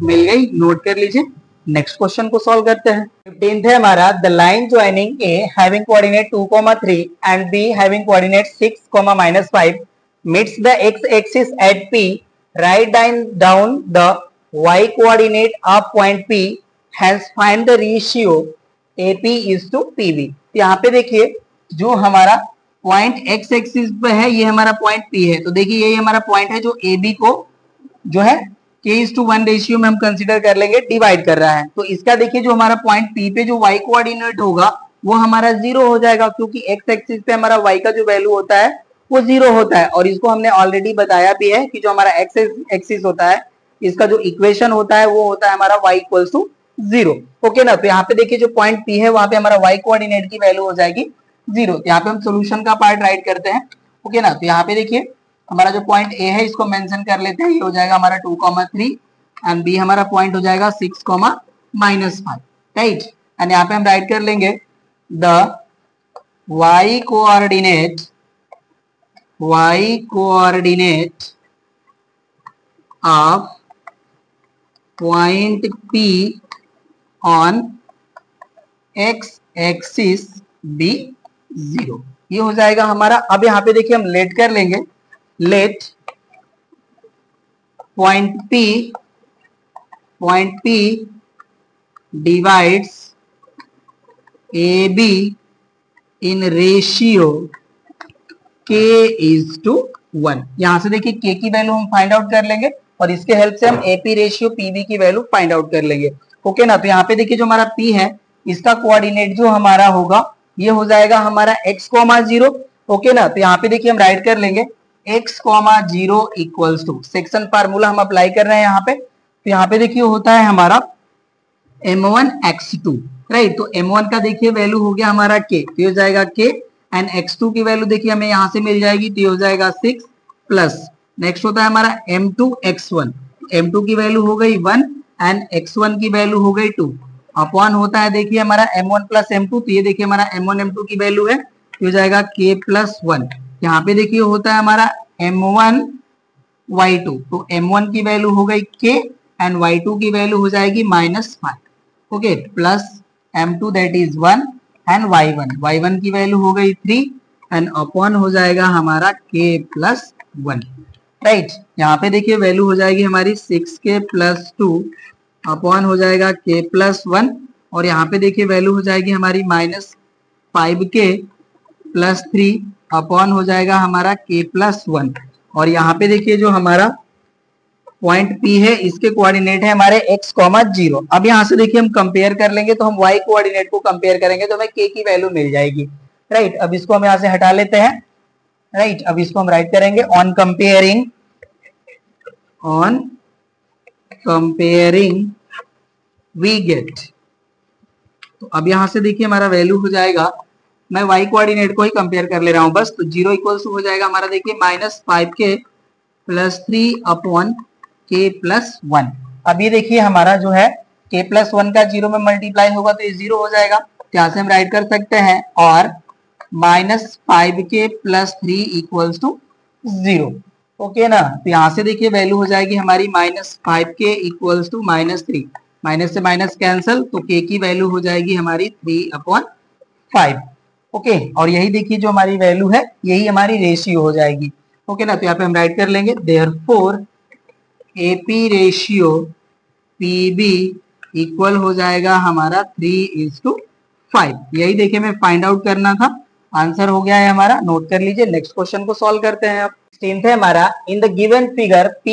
मिल गई, नोट कर लीजिए। नेक्स्ट क्वेश्चन को सॉल्व करते हैं। 15th है हमारा, the line joining a having coordinate 2, 3 and b having coordinate 6, -5 meets the x axis at p, write down the y coordinate of point p, hence find the ratio ap is to pb। यहाँ पे देखिए जो हमारा point x axis पे है ये हमारा point p है, तो देखिए ये हमारा पॉइंट है जो ab को जो है k:1 रेशियो में हम कंसीडर कर लेंगे, डिवाइड कर रहा है। तो इसका देखिए जो हमारा पॉइंट P पे जो y कोऑर्डिनेट होगा वो हमारा 0 हो जाएगा, क्योंकि x एक्सिस पे हमारा y का जो वैल्यू होता है वो 0 होता है। और इसको हमने ऑलरेडी बताया भी है कि जो हमारा x एक्सिस होता है इसका जो इक्वेशन होता है वो होता है हमारा y इक्वल्स टू 0। ओके ना। तो यहाँ पे देखिए जो पॉइंट P है वहां पे हमारा y कोऑर्डिनेट की वैल्यू हो जाएगी 0। यहाँ पे हम सोल्यूशन का पार्ट राइट करते हैं। ओके ना। तो यहाँ पे देखिए हमारा जो पॉइंट ए है इसको मेंशन कर लेते हैं, ये हो जाएगा हमारा 2,3 एंड बी हमारा पॉइंट हो जाएगा 6,-5, राइट। एंड यहाँ पे हम राइट कर लेंगे the y coordinate of point P on x axis be 0, ये हो जाएगा हमारा। अब यहाँ पे देखिए हम लेट कर लेंगे, let point P divides AB in ratio k:1। यहां से देखिए k की वैल्यू हम फाइंड आउट कर लेंगे और इसके हेल्प से हम AP रेशियो PB की वैल्यू फाइंड आउट कर लेंगे। ओके ना। तो यहाँ पे देखिए जो हमारा P है इसका कोऑर्डिनेट जो हमारा होगा ये हो जाएगा हमारा x,0। ओके ना। तो यहाँ पे देखिए हम राइट कर लेंगे x,0 equals to, section formula हम अप्लाई कर रहे हैं यहाँ पे। तो यहाँ पे देखिए होता है हमारा m1 x2, राइट। तो m1 का देखिए वैल्यू हो गया हमारा k, तो हो जाएगा k एंड x2 की वैल्यू देखिए हमें यहाँ से मिल जाएगी, तो हो जाएगा 6 प्लस नेक्स्ट होता है हमारा m2 x1, m2 की वैल्यू हो गई 1 एंड x1 की वैल्यू हो गई 2 अपॉन होता है देखिए हमारा m1 प्लस m2। तो ये देखिए हमारा m1 m2 की वैल्यू है, तो हो जाएगा k+1। यहाँ पे देखिए होता है हमारा m1 y2, तो m1 की वैल्यू हो गई k एंड y2 की वैल्यू हो जाएगी -5। Okay, plus m2 that is 1 and y1 की वैल्यू हो गई 3 एंड अपॉन हो जाएगा हमारा k+1, राइट। यहाँ पे देखिए वैल्यू हो जाएगी हमारी 6k+2 अपॉन हो जाएगा k+1 और यहाँ पे देखिए वैल्यू हो जाएगी हमारी -5k+3 अपॉन हो जाएगा हमारा k+1। और यहाँ पे देखिए जो हमारा पॉइंट P है इसके कोऑर्डिनेट है हमारे x,0। अब यहाँ से देखिए हम कंपेयर कर लेंगे, तो हम y कोऑर्डिनेट को कंपेयर करेंगे तो हमें k की वैल्यू मिल जाएगी, राइट। अब इसको हम यहाँ से हटा लेते हैं, राइट। अब इसको हम राइट करेंगे ऑन कंपेयरिंग वी गेट। तो अब यहाँ से देखिए हमारा वैल्यू हो जाएगा, मैं y कोऑर्डिनेट को ही कंपेयर कर ले रहा हूँ बस। तो 0 इक्वल्स हो जाएगा हमारा देखिए -5k+3 अपॉन k+1। अब ये देखिए हमारा जो है k+1 का 0 में मल्टीप्लाई होगा तो ये 0 हो जाएगा, तो यहाँ से हम राइट कर सकते हैं और -5k+3 इक्वल्स टू 0। ओके ना। तो यहाँ से देखिए वैल्यू हो जाएगी हमारी -5k इक्वल्स टू -3, माइनस से माइनस कैंसल, तो k की वैल्यू हो जाएगी हमारी 3/5। ओके, और यही देखिए जो हमारी वैल्यू है यही हमारी रेशियो हो जाएगी। ओके ना। तो यहाँ पे हम राइट कर लेंगे therefore AP ratio PB equal हो जाएगा हमारा 3:5। यही देखिए हमें फाइंड आउट करना था, आंसर हो गया है हमारा, नोट कर लीजिए। नेक्स्ट क्वेश्चन को सॉल्व करते हैं। अब 16th है हमारा, in the given figure P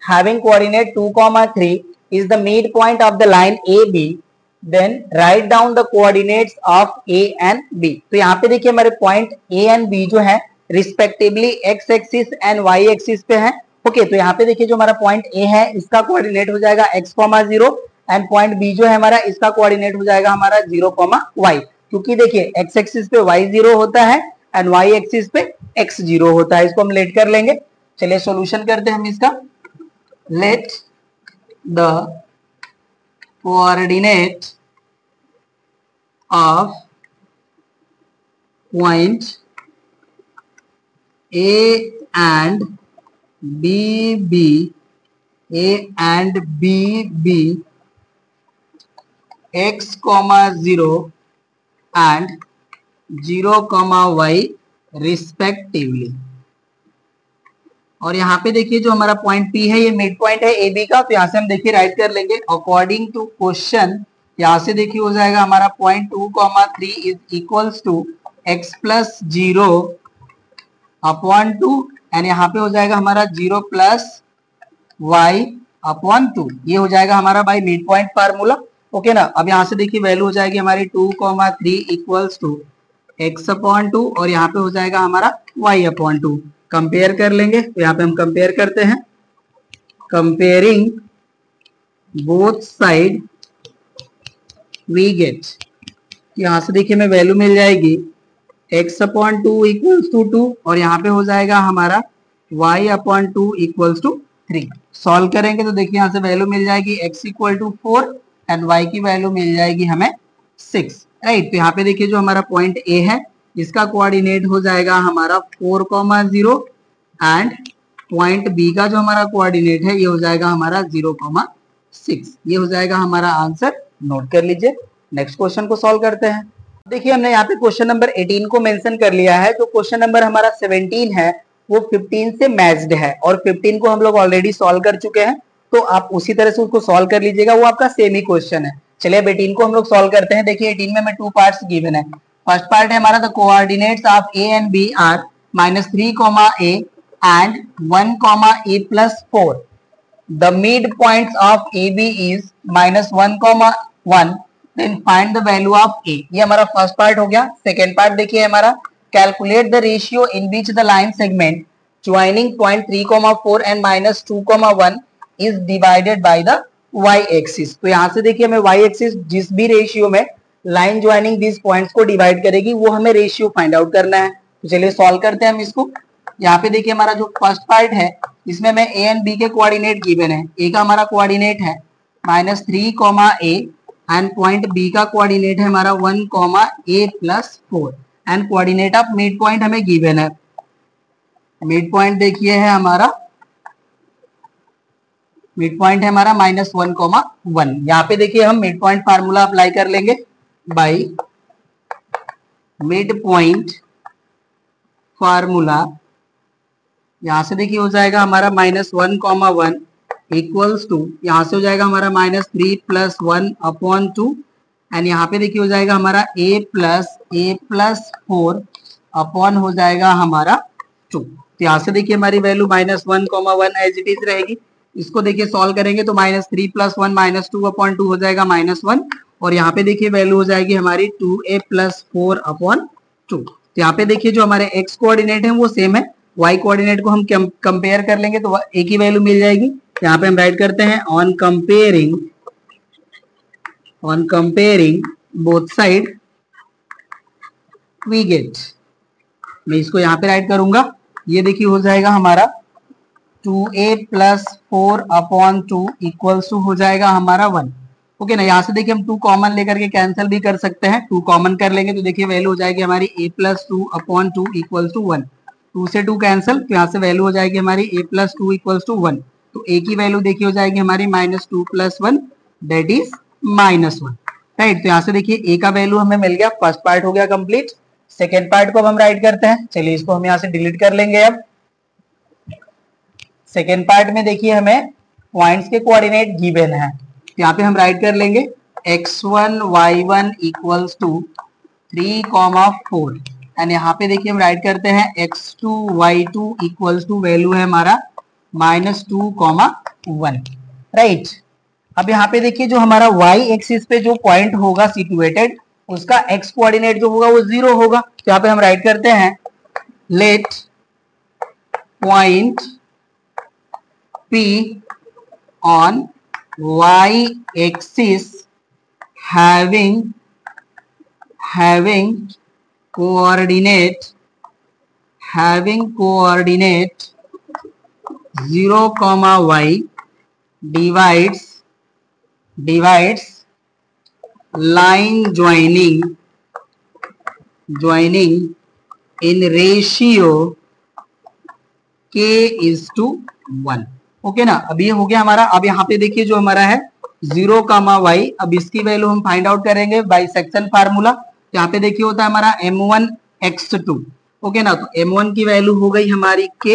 having coordinate 2,3 is the midpoint of the line AB, then write down the coordinates of A and B। तो यहाँ पे देखिए हमारे पॉइंट A and B जो है respectively x axis and y axis पे है। Okay, तो यहाँ पे देखिए जो हमारा पॉइंट A है इसका कोऑर्डिनेट हो जाएगा x,0 एंड पॉइंट B जो है हमारा इसका कोऑर्डिनेट हो जाएगा हमारा 0,y, क्योंकि देखिए x एक्सिस पे y 0 होता है एंड y एक्सिस पे x 0 होता है। इसको हम लेट कर लेंगे। चलिए सॉल्यूशन करते हैं हम इसका। Let the coordinate of point A and BB x,0 and 0,y respectively. और यहाँ पे देखिए जो हमारा पॉइंट P है ये मिड पॉइंट है AB का, तो यहाँ से हम देखिए राइट कर लेंगे अकॉर्डिंग टू क्वेश्चन। यहाँ से देखिए हो जाएगा हमारा point 2,3 is equals to x+0 upon 2 and यहाँ पे हो जाएगा हमारा 0+y अपॉन 2, ये हो जाएगा हमारा by mid point formula. Okay ना। अब यहाँ से देखिए वैल्यू हो जाएगी हमारी 2,3 इक्वल्स टू x अपॉन 2 और यहाँ पे हो जाएगा हमारा y अपॉन 2। कंपेयर कर लेंगे तो यहाँ पे हम कंपेयर करते हैं, comparing both side we get, यहाँ से देखिए हमें वैल्यू मिल जाएगी x अपॉन 2 इक्वल्स टू 2 और यहाँ पे हो जाएगा हमारा y upon 2 equals to 3। Solve करेंगे तो देखिए यहाँ से वैल्यू मिल जाएगी x equal to 4 and y की वैल्यू मिल जाएगी हमें 6, राइट। तो यहाँ पे देखिए जो हमारा पॉइंट A है इसका कोऑर्डिनेट हो जाएगा हमारा 4,0 एंड पॉइंट B का जो हमारा कोऑर्डिनेट है ये हो जाएगा हमारा 0,6। ये हो जाएगा हमारा आंसर, नोट कर लीजिए। नेक्स्ट क्वेश्चन को सॉल्व करते हैं। देखिए हमने यहाँ पे क्वेश्चन नंबर 18 को मेंशन कर लिया है। जो क्वेश्चन नंबर हमारा 17 है वो 15 से मैच्ड है और 15 को हम लोग ऑलरेडी सॉल्व कर चुके हैं, तो आप उसी तरह से उसको सॉल्व कर लीजिएगा, वो आपका सेम ही क्वेश्चन है। चलिए अब 18 को हम लोग सॉल्व करते हैं। देखिए 18 में हमें 2 पार्ट्स गिवन है। फर्स्ट पार्ट है हमारा the coordinates of a and b are -3, a and 1, a plus 4। The mid points of ab is -1, then find the value of a। ये हमारा फर्स्ट पार्ट हो गया। सेकेंड पार्ट देखिए हमारा calculate the ratio in which the line segment joining point 3, 4 and -2, 1 is divided by the y axis. तो यहाँ से देखिए हमें y एक्सिस जिस भी रेशियो में लाइन ज्वाइनिंग दिस पॉइंट्स को डिवाइड करेगी वो हमें रेशियो फाइंड आउट करना है। तो चलिए सॉल्व करते हैं हम इसको। यहाँ पे देखिए हमारा जो फर्स्ट पार्ट है इसमें हमें a एंड b के कोऑर्डिनेट गिवन है। a का हमारा कोऑर्डिनेट है -3, a एंड पॉइंट b का कोऑर्डिनेट है हमारा 1, a plus 4 and coordinate of mid point हमें गिवन है। मिड पॉइंट देखिए है हमारा, मिड पॉइंट है हमारा -1, 1। यहाँ पे देखिए हम मिड पॉइंट फार्मूला अप्लाई कर लेंगे बाई मिड पॉइंट फार्मूला। यहाँ से देखिए हो जाएगा हमारा -1, 1 इक्वल्स टू, यहाँ से हो जाएगा हमारा -3 + 1 अपॉन 2 एंड यहाँ पे देखिए हो जाएगा हमारा a प्लस 4 अपॉन हो जाएगा हमारा 2। तो यहाँ से देखिए हमारी वैल्यू -1, 1 एज इट इज रहेगी। इसको देखिए सॉल्व करेंगे तो -3 + 1 -2 अपॉन 2 हो जाएगा -1 और यहाँ पे देखिए वैल्यू हो जाएगी हमारी 2a प्लस 4 अपॉन 2। तो यहाँ पे देखिए जो हमारे x कोऑर्डिनेट है वो सेम है, y कोऑर्डिनेट को हम कंपेयर कर लेंगे तो a की वैल्यू मिल जाएगी। यहाँ पे हम राइट करते हैं on comparing both side we get. मैं इसको यहाँ पे राइट करूंगा, ये देखिए हो जाएगा हमारा 2a plus 4 upon 2 equals to हो जाएगा हमारा 1। ओके ना। यहाँ से देखिए हम 2 कॉमन लेकर के कैंसिल भी कर सकते हैं। 2 कॉमन कर लेंगे तो देखिए वैल्यू हो जाएगी हमारी a plus 2 upon 2 equals to 1। 2 से 2 कैंसिल तो यहाँ से वैल्यू हो जाएगी हमारी a प्लस 2 इक्वल्स टू 1। तो a की वैल्यू देखिए हो जाएगी हमारी -2 + 1 दैट इज -1, राइट। तो यहाँ से देखिए a का वैल्यू हमें मिल गया। फर्स्ट पार्ट हो गया कंप्लीट। सेकेंड पार्ट को अब हम राइट करते हैं। चलिए इसको हम यहाँ से डिलीट कर लेंगे। अब सेकेंड पार्ट में देखिए हमें पॉइंट्स के कोऑर्डिनेट गिवन है, तो यहाँ पे हम राइट कर लेंगे x1, y1 equals to 3, 4 and यहाँ पे देखिए हम राइट करते हैं x2, y2 equals to value है हमारा -2, 1, राइट। अब यहाँ पे देखिए जो हमारा y एक्सिस पे जो पॉइंट होगा सिचुएटेड उसका x कोऑर्डिनेट जो होगा वो 0 होगा। तो यहाँ पे हम राइट करते हैं let point P on y axis having coordinate 0, y divides line joining in ratio k:1। Okay ना। अब ये हो गया हमारा। अब यहाँ पे देखिए जो हमारा है 0, y, अब इसकी वैल्यू हम फाइंड आउट करेंगे बाई सेक्शन फार्मूला। यहाँ पे देखिए होता है हमारा m1 x2। ओके ना। तो m1 की वैल्यू हो गई हमारी k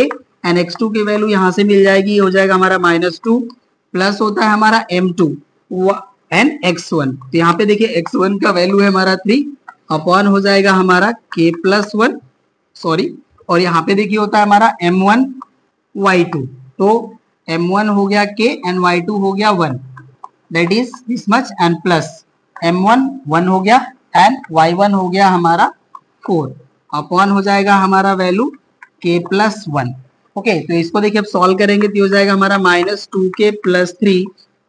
एंड x2 की वैल्यू यहाँ से मिल जाएगी, ये हो जाएगा हमारा -2 प्लस होता है हमारा m2 एंड x1। तो यहाँ पे देखिए x1 का वैल्यू है हमारा 3 अपॉन हो जाएगा हमारा k + 1 और यहाँ पे देखिए होता है हमारा m1 y2। तो m1 हो गया k एंड y2 हो गया 1, that is this much, and plus m1 1 हो गया एंड y1 हो गया हमारा 4, अपॉन हो जाएगा हमारा वैल्यू k प्लस 1। ओके, तो इसको देखिए अब सॉल्व करेंगे तो हो जाएगा हमारा -2k प्लस 3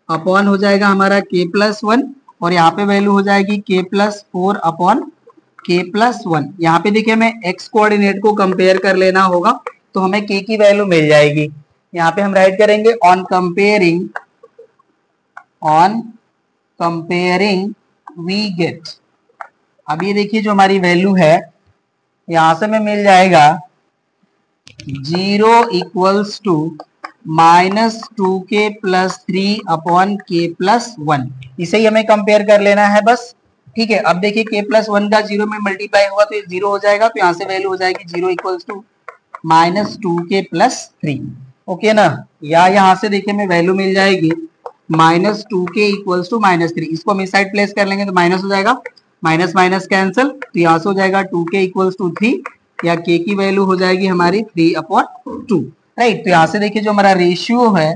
अपॉन हो जाएगा हमारा k प्लस 1, और यहाँ पे वैल्यू हो जाएगी k plus 4 upon k plus 1। यहाँ पे देखिए हमें x कोऑर्डिनेट को कंपेयर कर लेना होगा तो हमें k की वैल्यू मिल जाएगी। यहाँ पे हम राइट करेंगे ऑन कंपेयरिंग वी गेट। अब ये देखिए जो हमारी वैल्यू है यहाँ से हमें मिल जाएगा 0 equals to -2k plus 3 upon k plus 1। इसे ही हमें कंपेयर कर लेना है बस। ठीक है, अब देखिए k प्लस 1 का 0 में मल्टीप्लाई होगा तो ये 0 हो जाएगा, तो यहाँ से वैल्यू हो जाएगी 0 equals to -2k plus 3। Okay ना, या यहाँ से देखिए हमें वैल्यू मिल जाएगी -2k इक्वल्स टू -3। इसको हम इस साइड प्लेस कर लेंगे तो माइनस हो जाएगा, माइनस माइनस कैंसिल, तो यहाँ से हो जाएगा 2k इक्वल्स टू 3, या k की वैल्यू हो जाएगी हमारी 3/2। राइट, तो यहाँ से देखिए जो हमारा रेशियो है,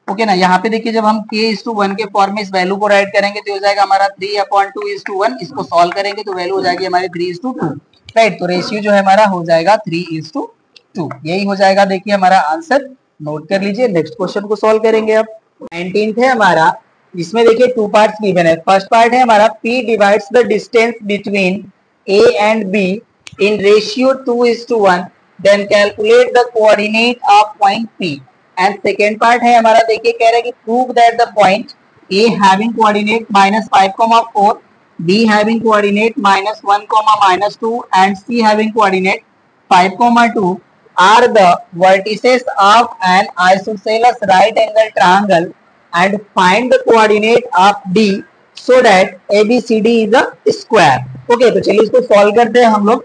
ओके ना, यहाँ पे देखिए जब हम k/1 के फॉर्म में इस वैल्यू को राइट करेंगे तो हो जाएगा हमारा 3/2:1। इसको सॉल्व करेंगे तो वैल्यू हो जाएगी हमारी 3:2। राइट, तो रेशियो जो है हमारा हो जाएगा 3:2। यही हो जाएगा देखिए हमारा आंसर, नोट कर लीजिए। नेक्स्ट क्वेश्चन को सॉल्व करेंगे। अब 19th है हमारा, जिसमें देखिए 2 पार्ट्स गिवन है। फर्स्ट पार्ट है हमारा P divides the distance between A and B in ratio 2:1, then calculate the coordinate of point P। And second part है हमारा, देखिए कह रहा है कि prove that the point A having coordinate -5,4, B having coordinate -1, -2 and C having coordinate 5,2 are the vertices of an isosceles right angle triangle and find the coordinate of D so that ABCD is a square। Okay, तो चलिए इसको solve करते हैं हम लोग।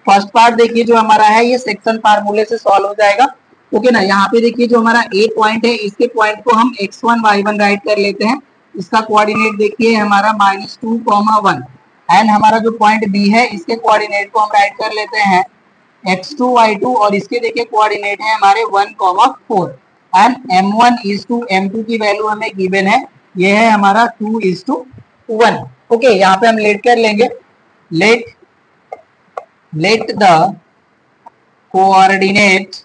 First part देखिए जो हमारा है ये सेक्शन फार्मूले से सॉल्व हो जाएगा। ओके ना, यहाँ पे देखिए जो हमारा A पॉइंट है, इसके पॉइंट को हम x1 y1 राइट कर लेते हैं। इसका कोऑर्डिनेट देखिए हमारा -2, 1 एंड हमारा जो पॉइंट B है इसके कोऑर्डिनेट को हम राइट कर लेते हैं x2 y2, और इसके देखिए कोऑर्डिनेट है हमारे 1, 4 एंड m1:m2 की वैल्यू हमें गिवन है, ये है हमारा 2:1। ओके, यहाँ पे हम लेट कर लेंगे, let the coordinate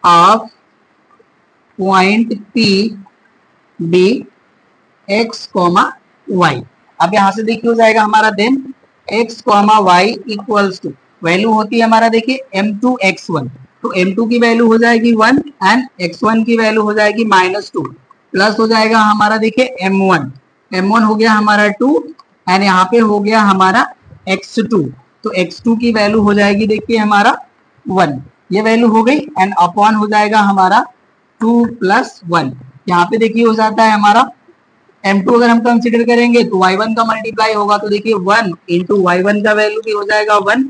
of point P be x, y। अब यहाँ से देखिए हो जाएगा हमारा then x, y equals to value होती है हमारा देखिए m2 x1, तो m2 की वैल्यू हो जाएगी 1 एंड x1 की वैल्यू हो जाएगी -2, प्लस हो जाएगा हमारा देखिए m1 हो गया हमारा 2 एंड यहाँ पे हो गया हमारा x2, तो x2 की वैल्यू हो जाएगी देखिए हमारा 1, ये वैल्यू हो गई एंड अपॉन हो जाएगा हमारा 2 + 1। यहाँ पे देखिए हो जाता है हमारा m2 अगर हम कंसीडर करेंगे तो y1 का मल्टीप्लाई होगा, तो देखिए 1 × y1 का वैल्यू भी हो जाएगा 1।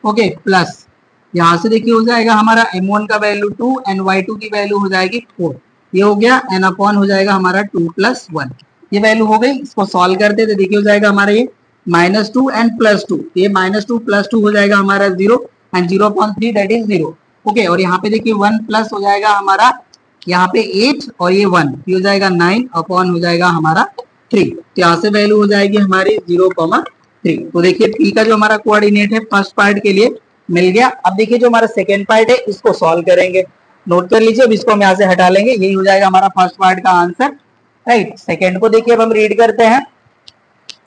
ओके, प्लस यहाँ से देखिए हो जाएगा हमारा m1 का वैल्यू 2 एंड y2 की वैल्यू हो जाएगी 4, ये हो गया एंड अपॉन हो जाएगा हमारा 2 + 1, ये वैल्यू हो गई। इसको सॉल्व करते तो देखिए हो जाएगा हमारा ये -2 एंड +2, ये -2 + 2 हो जाएगा हमारा 0 एंड 0.3 दैट इज 0। ओके, और यहाँ पे देखिए 1 प्लस हो जाएगा हमारा यहाँ पे 8 और ये 1, ये हो जाएगा 9 अपॉन हो जाएगा हमारा 3, तो यहाँ से वैल्यू हो जाएगी हमारी 0,3। तो देखिए P का जो हमारा कोऑर्डिनेट है फर्स्ट पार्ट के लिए मिल गया। अब देखिए जो हमारा सेकेंड पार्ट है इसको सॉल्व करेंगे, नोट कर लीजिए। अब इसको हम यहाँ से हटा लेंगे, यही हो जाएगा हमारा फर्स्ट पार्ट का आंसर। राइट, सेकेंड को देखिए अब हम रीड करते हैं।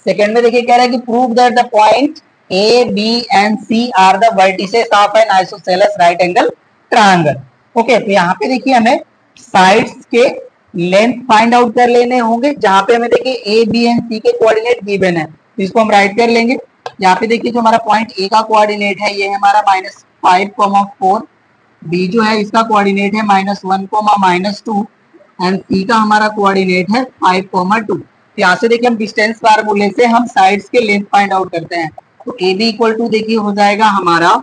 सेकेंड में देखिए कह रहा है कि prove that the point A, B and C are the vertices of an isosceles right angle triangle. Okay, तो यहाँ पे देखिए हमें साइड्स के लेंथ फाइंड आउट कर लेने होंगे, जहां पे हमें देखिए A, B एंड C के कोऑर्डिनेट गिवन है, तो इसको हम राइट कर लेंगे। यहाँ पे देखिए जो हमारा पॉइंट A का कोऑर्डिनेट है ये है हमारा -5, 4, B जो है इसका कोऑर्डिनेट है -1, -2 एंड C का हमारा कोऑर्डिनेट है 5, 2। यहाँ से देखिए हम डिस्टेंस फार्मूले से हम साइड्स के लेंथ फाइंड आउट करते हैं, तो AB इक्वल टू देखिए हो जाएगा हमारा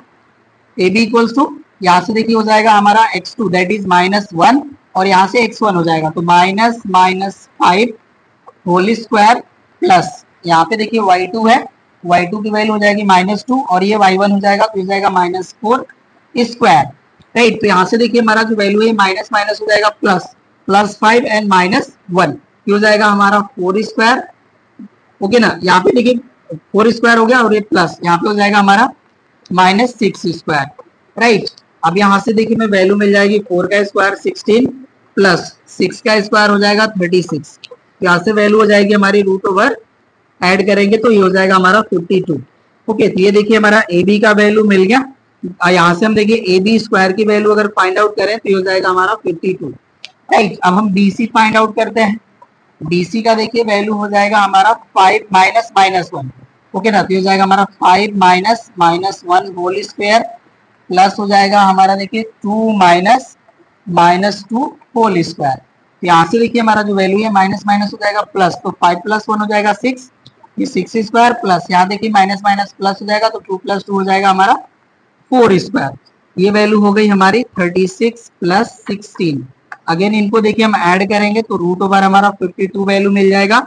AB इक्वल्स टू यहाँ से देखिए हो जाएगा हमारा x2 दैट इज -1 और यहाँ से x1 हो जाएगा, तो -5 होल स्क्वायर प्लस यहाँ पे देखिए y2 है, y2 की वैल्यू हो जाएगी -2 और ये y1 हो जाएगा, तो हो जाएगा -4 स्क्वायर राइट। तो यहाँ से देखिए हमारा जो वैल्यू है माइनस माइनस हो जाएगा प्लस, प्लस 5 एंड माइनस 1, ये हो जाएगा हमारा 4 स्क्वायर। ओके ना, यहाँ पे देखिए 4 स्क्वायर हो गया और ये प्लस यहाँ पे हो जाएगा हमारा माइनस 6 स्क्वायर। राइट, अब यहाँ से देखिए मैं वैल्यू मिल जाएगी 4 का स्क्वायर 16 प्लस 6 का स्क्वायर हो जाएगा 36। यहाँ से वैल्यू हो जाएगी हमारी रूट ओवर ऐड करेंगे तो ये हो जाएगा हमारा 52। ओके, तो ये देखिए हमारा ए बी का वैल्यू मिल गया। यहाँ से हम देखिए ए बी स्क्वायर की वैल्यू अगर फाइंड आउट करें तो ये हो जाएगा हमारा 52। राइट, अब हम बी सी फाइंड आउट करते हैं। BC का देखिए वैल्यू हो जाएगा हमारा 5 माइनस माइनस 1। ओके ना, तो हो जाएगा हमारा 5 minus minus 1 whole square plus हो जाएगा हमारा देखिए 2 माइनस माइनस 2 होल स्क्वायर। तो यहाँ से देखिए हमारा जो वैल्यू है माइनस माइनस हो जाएगा प्लस, तो 5 प्लस 1 हो जाएगा 6, ये 6 स्क्वायर प्लस यहाँ देखिए माइनस माइनस प्लस हो जाएगा तो 2 प्लस 2 हो जाएगा हमारा 4 स्क्वायर। ये वैल्यू हो गई हमारी 36 प्लस 16। अगेन इनको देखिए हम ऐड करेंगे तो रूट ओवर हमारा 52 वैल्यू मिल जाएगा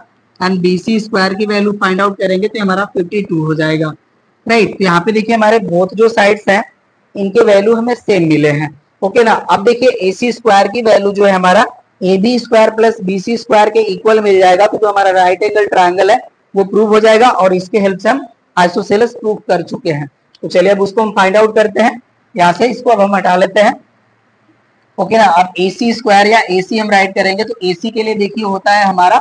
एंड BC स्क्वायर की वैल्यू फाइंड आउट करेंगे तो हमारा 52 हो जाएगा। राइट, तो यहाँ पे देखिए हमारे बोथ जो साइड्स हैं इनके वैल्यू हमें सेम मिले हैं। ओके ना, अब देखिए AC स्क्वायर की वैल्यू जो है हमारा AB square plus BC square के इक्वल मिल जाएगा, तो जो हमारा राइट एंगल ट्रायंगल है वो प्रूव हो जाएगा और इसके हेल्प से हम आइसोसेलेस प्रूव कर चुके हैं। तो चलिए अब उसको हम फाइंड आउट करते हैं। यहाँ से इसको अब हम हटा लेते हैं। ओके ना, अब AC स्क्वायर या AC हम राइट करेंगे तो AC के लिए देखिए होता है हमारा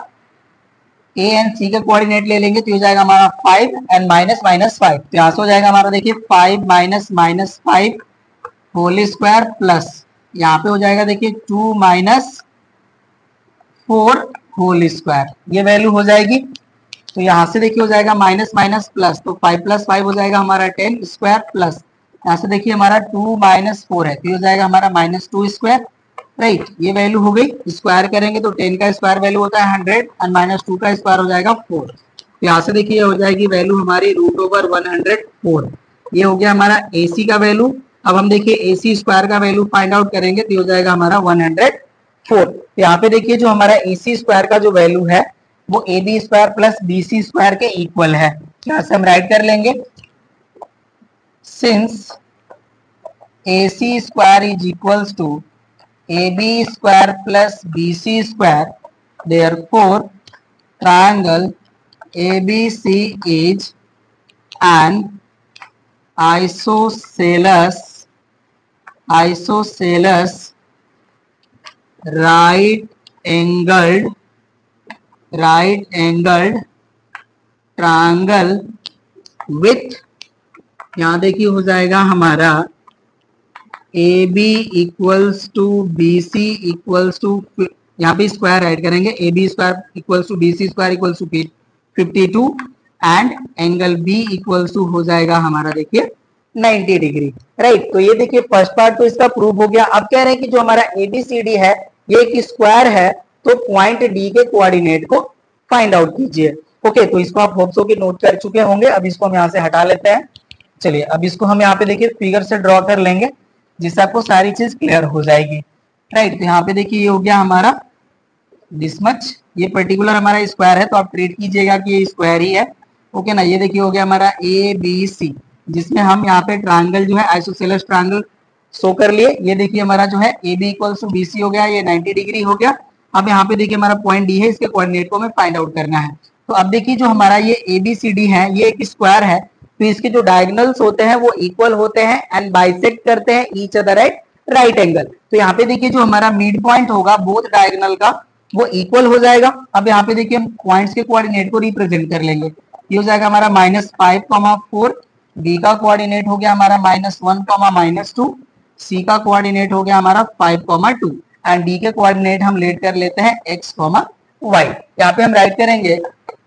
A एंड C का कोऑर्डिनेट ले लेंगे तो हो जाएगा हमारा 5 एंड माइनस माइनस 5। तो यहाँ से हो जाएगा हमारा देखिए 5 minus minus 5 whole square plus यहाँ पे हो जाएगा देखिए 2 माइनस 4 होल स्क्वायर, ये वैल्यू हो जाएगी। तो यहाँ से देखिए हो जाएगा माइनस माइनस प्लस, तो 5 प्लस 5 हो जाएगा हमारा 10 स्क्वायर प्लस यहाँ से देखिए हमारा 2 माइनस 4 है तो हो जाएगा हमारा माइनस 2 स्क्वायर। राइट, ये वैल्यू हो गई। स्क्वायर करेंगे तो 10 का स्क्वायर वैल्यू होता है 100 एंड माइनस 2 का स्क्वायर हो जाएगा 4। तो यहाँ से देखिए हो जाएगी वैल्यू हमारी रूट ओवर 104। ये हो गया हमारा AC का वैल्यू। अब हम देखिए AC स्क्वायर का वैल्यू फाइंड आउट करेंगे तो हो जाएगा हमारा 104। तो यहाँ पे देखिए जो हमारा AC स्क्वायर का जो वैल्यू है वो AB square plus BC square के इक्वल है। यहाँ से हम राइट कर लेंगे, since AC square is equals to AB square plus BC square, therefore triangle ABC is an isosceles right angled triangle with, यहाँ देखिए हो जाएगा हमारा AB equals to BC equals to, यहाँ पे स्क्वायर ऐड करेंगे, AB square equals to BC square equals to 52 and angle B equals to हो जाएगा हमारा देखिए 90 डिग्री। राइट, तो ये देखिए फर्स्ट पार्ट तो इसका प्रूव हो गया। अब कह रहे हैं कि जो हमारा ABCD है ये एक स्क्वायर है तो पॉइंट D के कोऑर्डिनेट को फाइंड आउट कीजिए। ओके, तो इसको आप होप सो कि नोट कर चुके होंगे। अब इसको हम यहाँ से हटा लेते हैं। चलिए अब इसको हम यहाँ पे देखिए फिगर से ड्रॉ कर लेंगे जिससे आपको सारी चीज क्लियर हो जाएगी। राइट, तो यहाँ पे देखिए ये हो गया हमारा दिस मच, ये पर्टिकुलर हमारा स्क्वायर है तो आप ट्रीट कीजिएगा कि ये स्क्वायर ही है। ओके ना, ये देखिए हो गया हमारा ABC जिसमें हम यहाँ पे ट्रायंगल जो है आइसोसेलेस ट्रायंगल शो कर लिए। ये देखिए हमारा जो है AB इक्वल्स टू BC हो गया, ये 90 डिग्री हो गया। अब यहाँ पे देखिए हमारा पॉइंट D है, इसके कोऑर्डिनेट को हमें फाइंड आउट करना है। तो अब देखिए जो हमारा ये ABCD है ये एक स्क्वायर है तो इसके जो डायगोनल्स होते हैं वो इक्वल होते हैं एंड बाइसेक्ट करते हैं each other at right angle. तो यहाँ पे देखिए जो हमारा मिड पॉइंट होगा बोथ डायगोनल का वो इक्वल हो जाएगा। अब यहाँ पे देखिए हम पॉइंट्स के कोऑर्डिनेट को रिप्रेजेंट कर लेंगे। ये हो जाएगा हमारा -5, 4, B का कोऑर्डिनेट हो गया हमारा -1, -2, C का कोऑर्डिनेट हो गया हमारा 5, 2 एंड D के कोऑर्डिनेट हम लेट कर लेते हैं x, y। यहाँ पे हम राइट करेंगे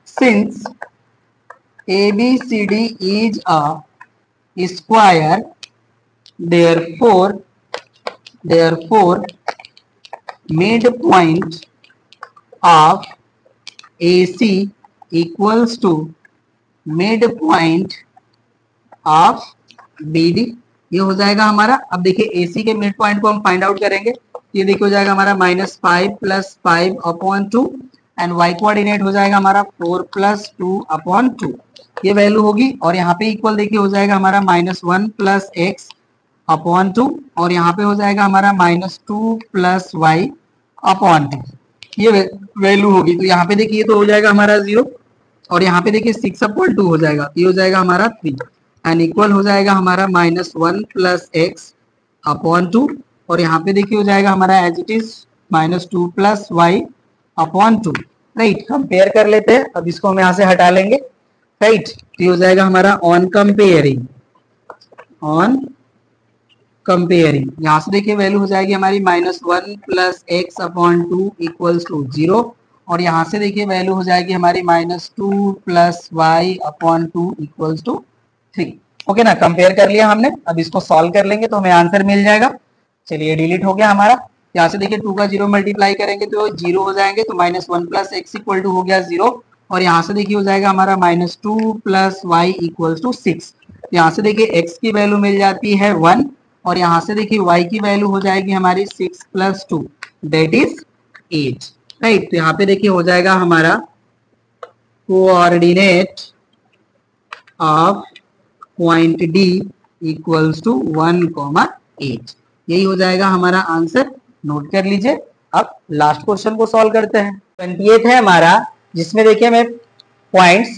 since ABCD is a square, therefore midpoint of AC equals to midpoint of BD। ये हो जाएगा हमारा। अब देखिए AC के मिड पॉइंट को हम फाइंड आउट करेंगे। ये देखिए हो जाएगा हमारा -5 + 5/2 एंड y कोऑर्डिनेट हो जाएगा हमारा 4 + 2/2, ये वैल्यू होगी। और यहाँ पे इक्वल देखिए हो जाएगा हमारा -1 + x अपॉन 2 और यहाँ पे हो जाएगा हमारा -2 प्लस वाई अपॉन 2। ये वैल्यू होगी तो यहाँ पे देखिए तो हो जाएगा हमारा 0 और यहाँ पे देखिए 6/2 हो जाएगा तो ये हो जाएगा हमारा 3 एंड इक्वल हो जाएगा हमारा -1 प्लस एक्स अपॉन 2 और यहाँ पे देखिए हो जाएगा हमारा as it is -2 plus y upon 2। Right, compare कर लेते हैं। अब इसको हम यहाँ से हटा लेंगे। राइट, तो ये हो जाएगा हमारा ऑन कंपेयरिंग यहाँ से देखिए वैल्यू हो जाएगी हमारी -1 plus x upon 2 equals to 0 और यहाँ से देखिए वैल्यू हो जाएगी हमारी -2 plus y upon 2 equals to 3। Okay ना, कंपेयर कर लिया हमने। अब इसको सॉल्व कर लेंगे तो हमें आंसर मिल जाएगा। चलिए, डिलीट हो गया हमारा। यहाँ से देखिए 2 का 0 मल्टीप्लाई करेंगे तो 0 हो जाएंगे तो -1 प्लस एक्स इक्वल टू हो गया 0 और यहाँ से देखिए हो जाएगा हमारा -2 प्लस वाई इक्वल्स टू 6। यहाँ से देखिए x की वैल्यू मिल जाती है 1 और यहाँ से देखिए y की वैल्यू हो जाएगी हमारी 6 प्लस 2 दैट इज 8। राइट, तो यहाँ पे देखिए हो जाएगा हमारा coordinate of point D equals to 1,8। यही हो जाएगा हमारा आंसर। नोट कर लीजिए। अब लास्ट क्वेश्चन को सॉल्व करते हैं। 28 है हमारा, जिसमें देखिए हमें points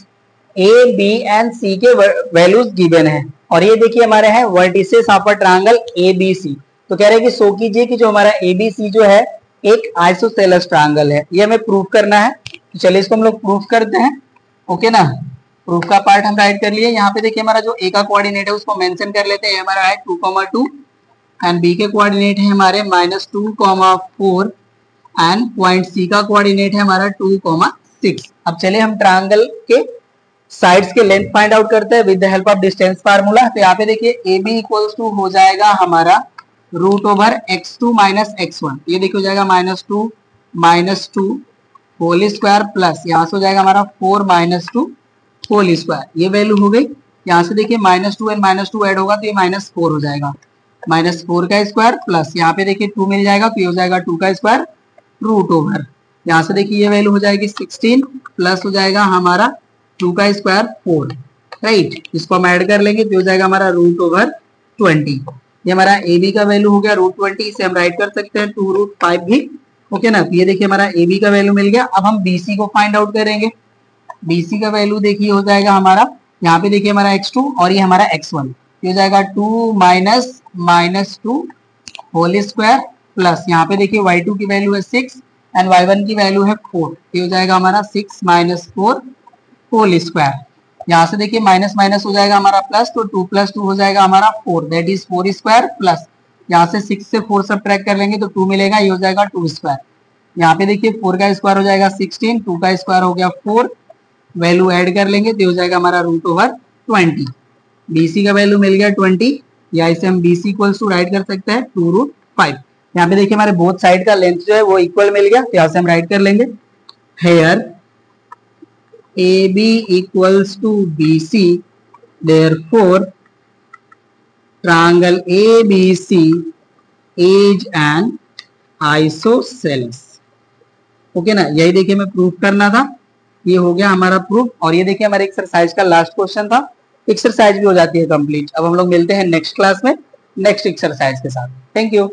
A, B and C के वैल्यूज गिवन है और ये देखिए हमारे हैं vertices of a triangle ABC। तो कह रहे हैं कि शो कीजिए कि जो हमारा ABC जो है एक आइसोसेलेस ट्रायंगल है। ये हमें प्रूव करना है। तो चलिए इसको हम लोग प्रूव करते हैं। ओके ना, प्रूफ का पार्ट हम राइट कर लिए। यहाँ पे देखिए हमारा जो A का कोऑर्डिनेट है उसको मेंशन कर लेते हैं। हमारा है 2,2 एंड B के कोऑर्डिनेट है हमारे -2,4 एंड पॉइंट C का कोऑर्डिनेट है हमारा 2,6। अब चलिए हम ट्रायंगल के साइड्स के लेंथ फाइंड आउट करते हैं with the help of distance formula. तो यहाँ पे देखिए AB इक्वल्स टू हो जाएगा हमारा √(x2 - x1)। ये देखिए हो जाएगा -2 होल स्क्वायर प्लस यहाँ से हो जाएगा हमारा 4 - 2 होल स्क्वायर। ये वैल्यू हो गई। यहाँ से देखिए -2 एंड -2 ऐड होगा तो ये -4 हो जाएगा। -4 का स्क्वायर प्लस यहाँ पे देखिए 2 मिल जाएगा तो ये हो जाएगा 2 का स्क्वायर √। यहाँ से देखिए ये वैल्यू हो जाएगी 16 प्लस हो जाएगा हमारा 2 का स्क्वायर 4। राइट, इसको हम ऐड कर लेंगे तो हो जाएगा हमारा √20। ये हमारा AB का वैल्यू हो गया √20। इसे हम राइट कर सकते हैं 2√5 भी। ओके ना, तो ये देखिए हमारा AB का वैल्यू मिल गया। अब हम BC को फाइंड आउट करेंगे। BC का वैल्यू देखिए हो जाएगा हमारा, यहाँ पे देखिए हमारा x2 और ये हमारा x1। ये हो जाएगा 2 - -2 होल स्क्वायर प्लस यहाँ पे देखिए y2 की वैल्यू है 6 एंड y1 की वैल्यू है 4। ये हो जाएगा हमारा 6 - 4 होल स्क्वायर। यहाँ से देखिए माइनस माइनस हो जाएगा हमारा प्लस, तो 2 + 2 हो जाएगा हमारा 4 दैट इज 4 स्क्वायर प्लस यहाँ से 6 से 4 सब्ट्रैक्ट कर लेंगे तो 2 मिलेगा। ये हो जाएगा 2 स्क्वायर। यहाँ पे देखिए 4 का स्क्वायर हो जाएगा 16, 2 का स्क्वायर हो गया 4, वैल्यू ऐड कर लेंगे तो हो जाएगा हमारा √20। BC का वैल्यू मिल गया 20, या इसे हम BC इक्वल्स टू राइट कर सकते हैं 2√5। यहाँ पे देखिए हमारे बोथ साइड का लेंथ जो है वो इक्वल मिल गया, तो यहाँ से हम राइट कर लेंगे hair AB equals to BC, therefore triangle ABC is an isosceles। Okay ना, यही देखिए हमें प्रूफ करना था। ये हो गया हमारा प्रूफ। और ये देखिए हमारे एक्सरसाइज का लास्ट क्वेश्चन था। एक्सरसाइज भी हो जाती है कंप्लीट। अब हम लोग मिलते हैं नेक्स्ट क्लास में नेक्स्ट एक्सरसाइज के साथ। Thank you.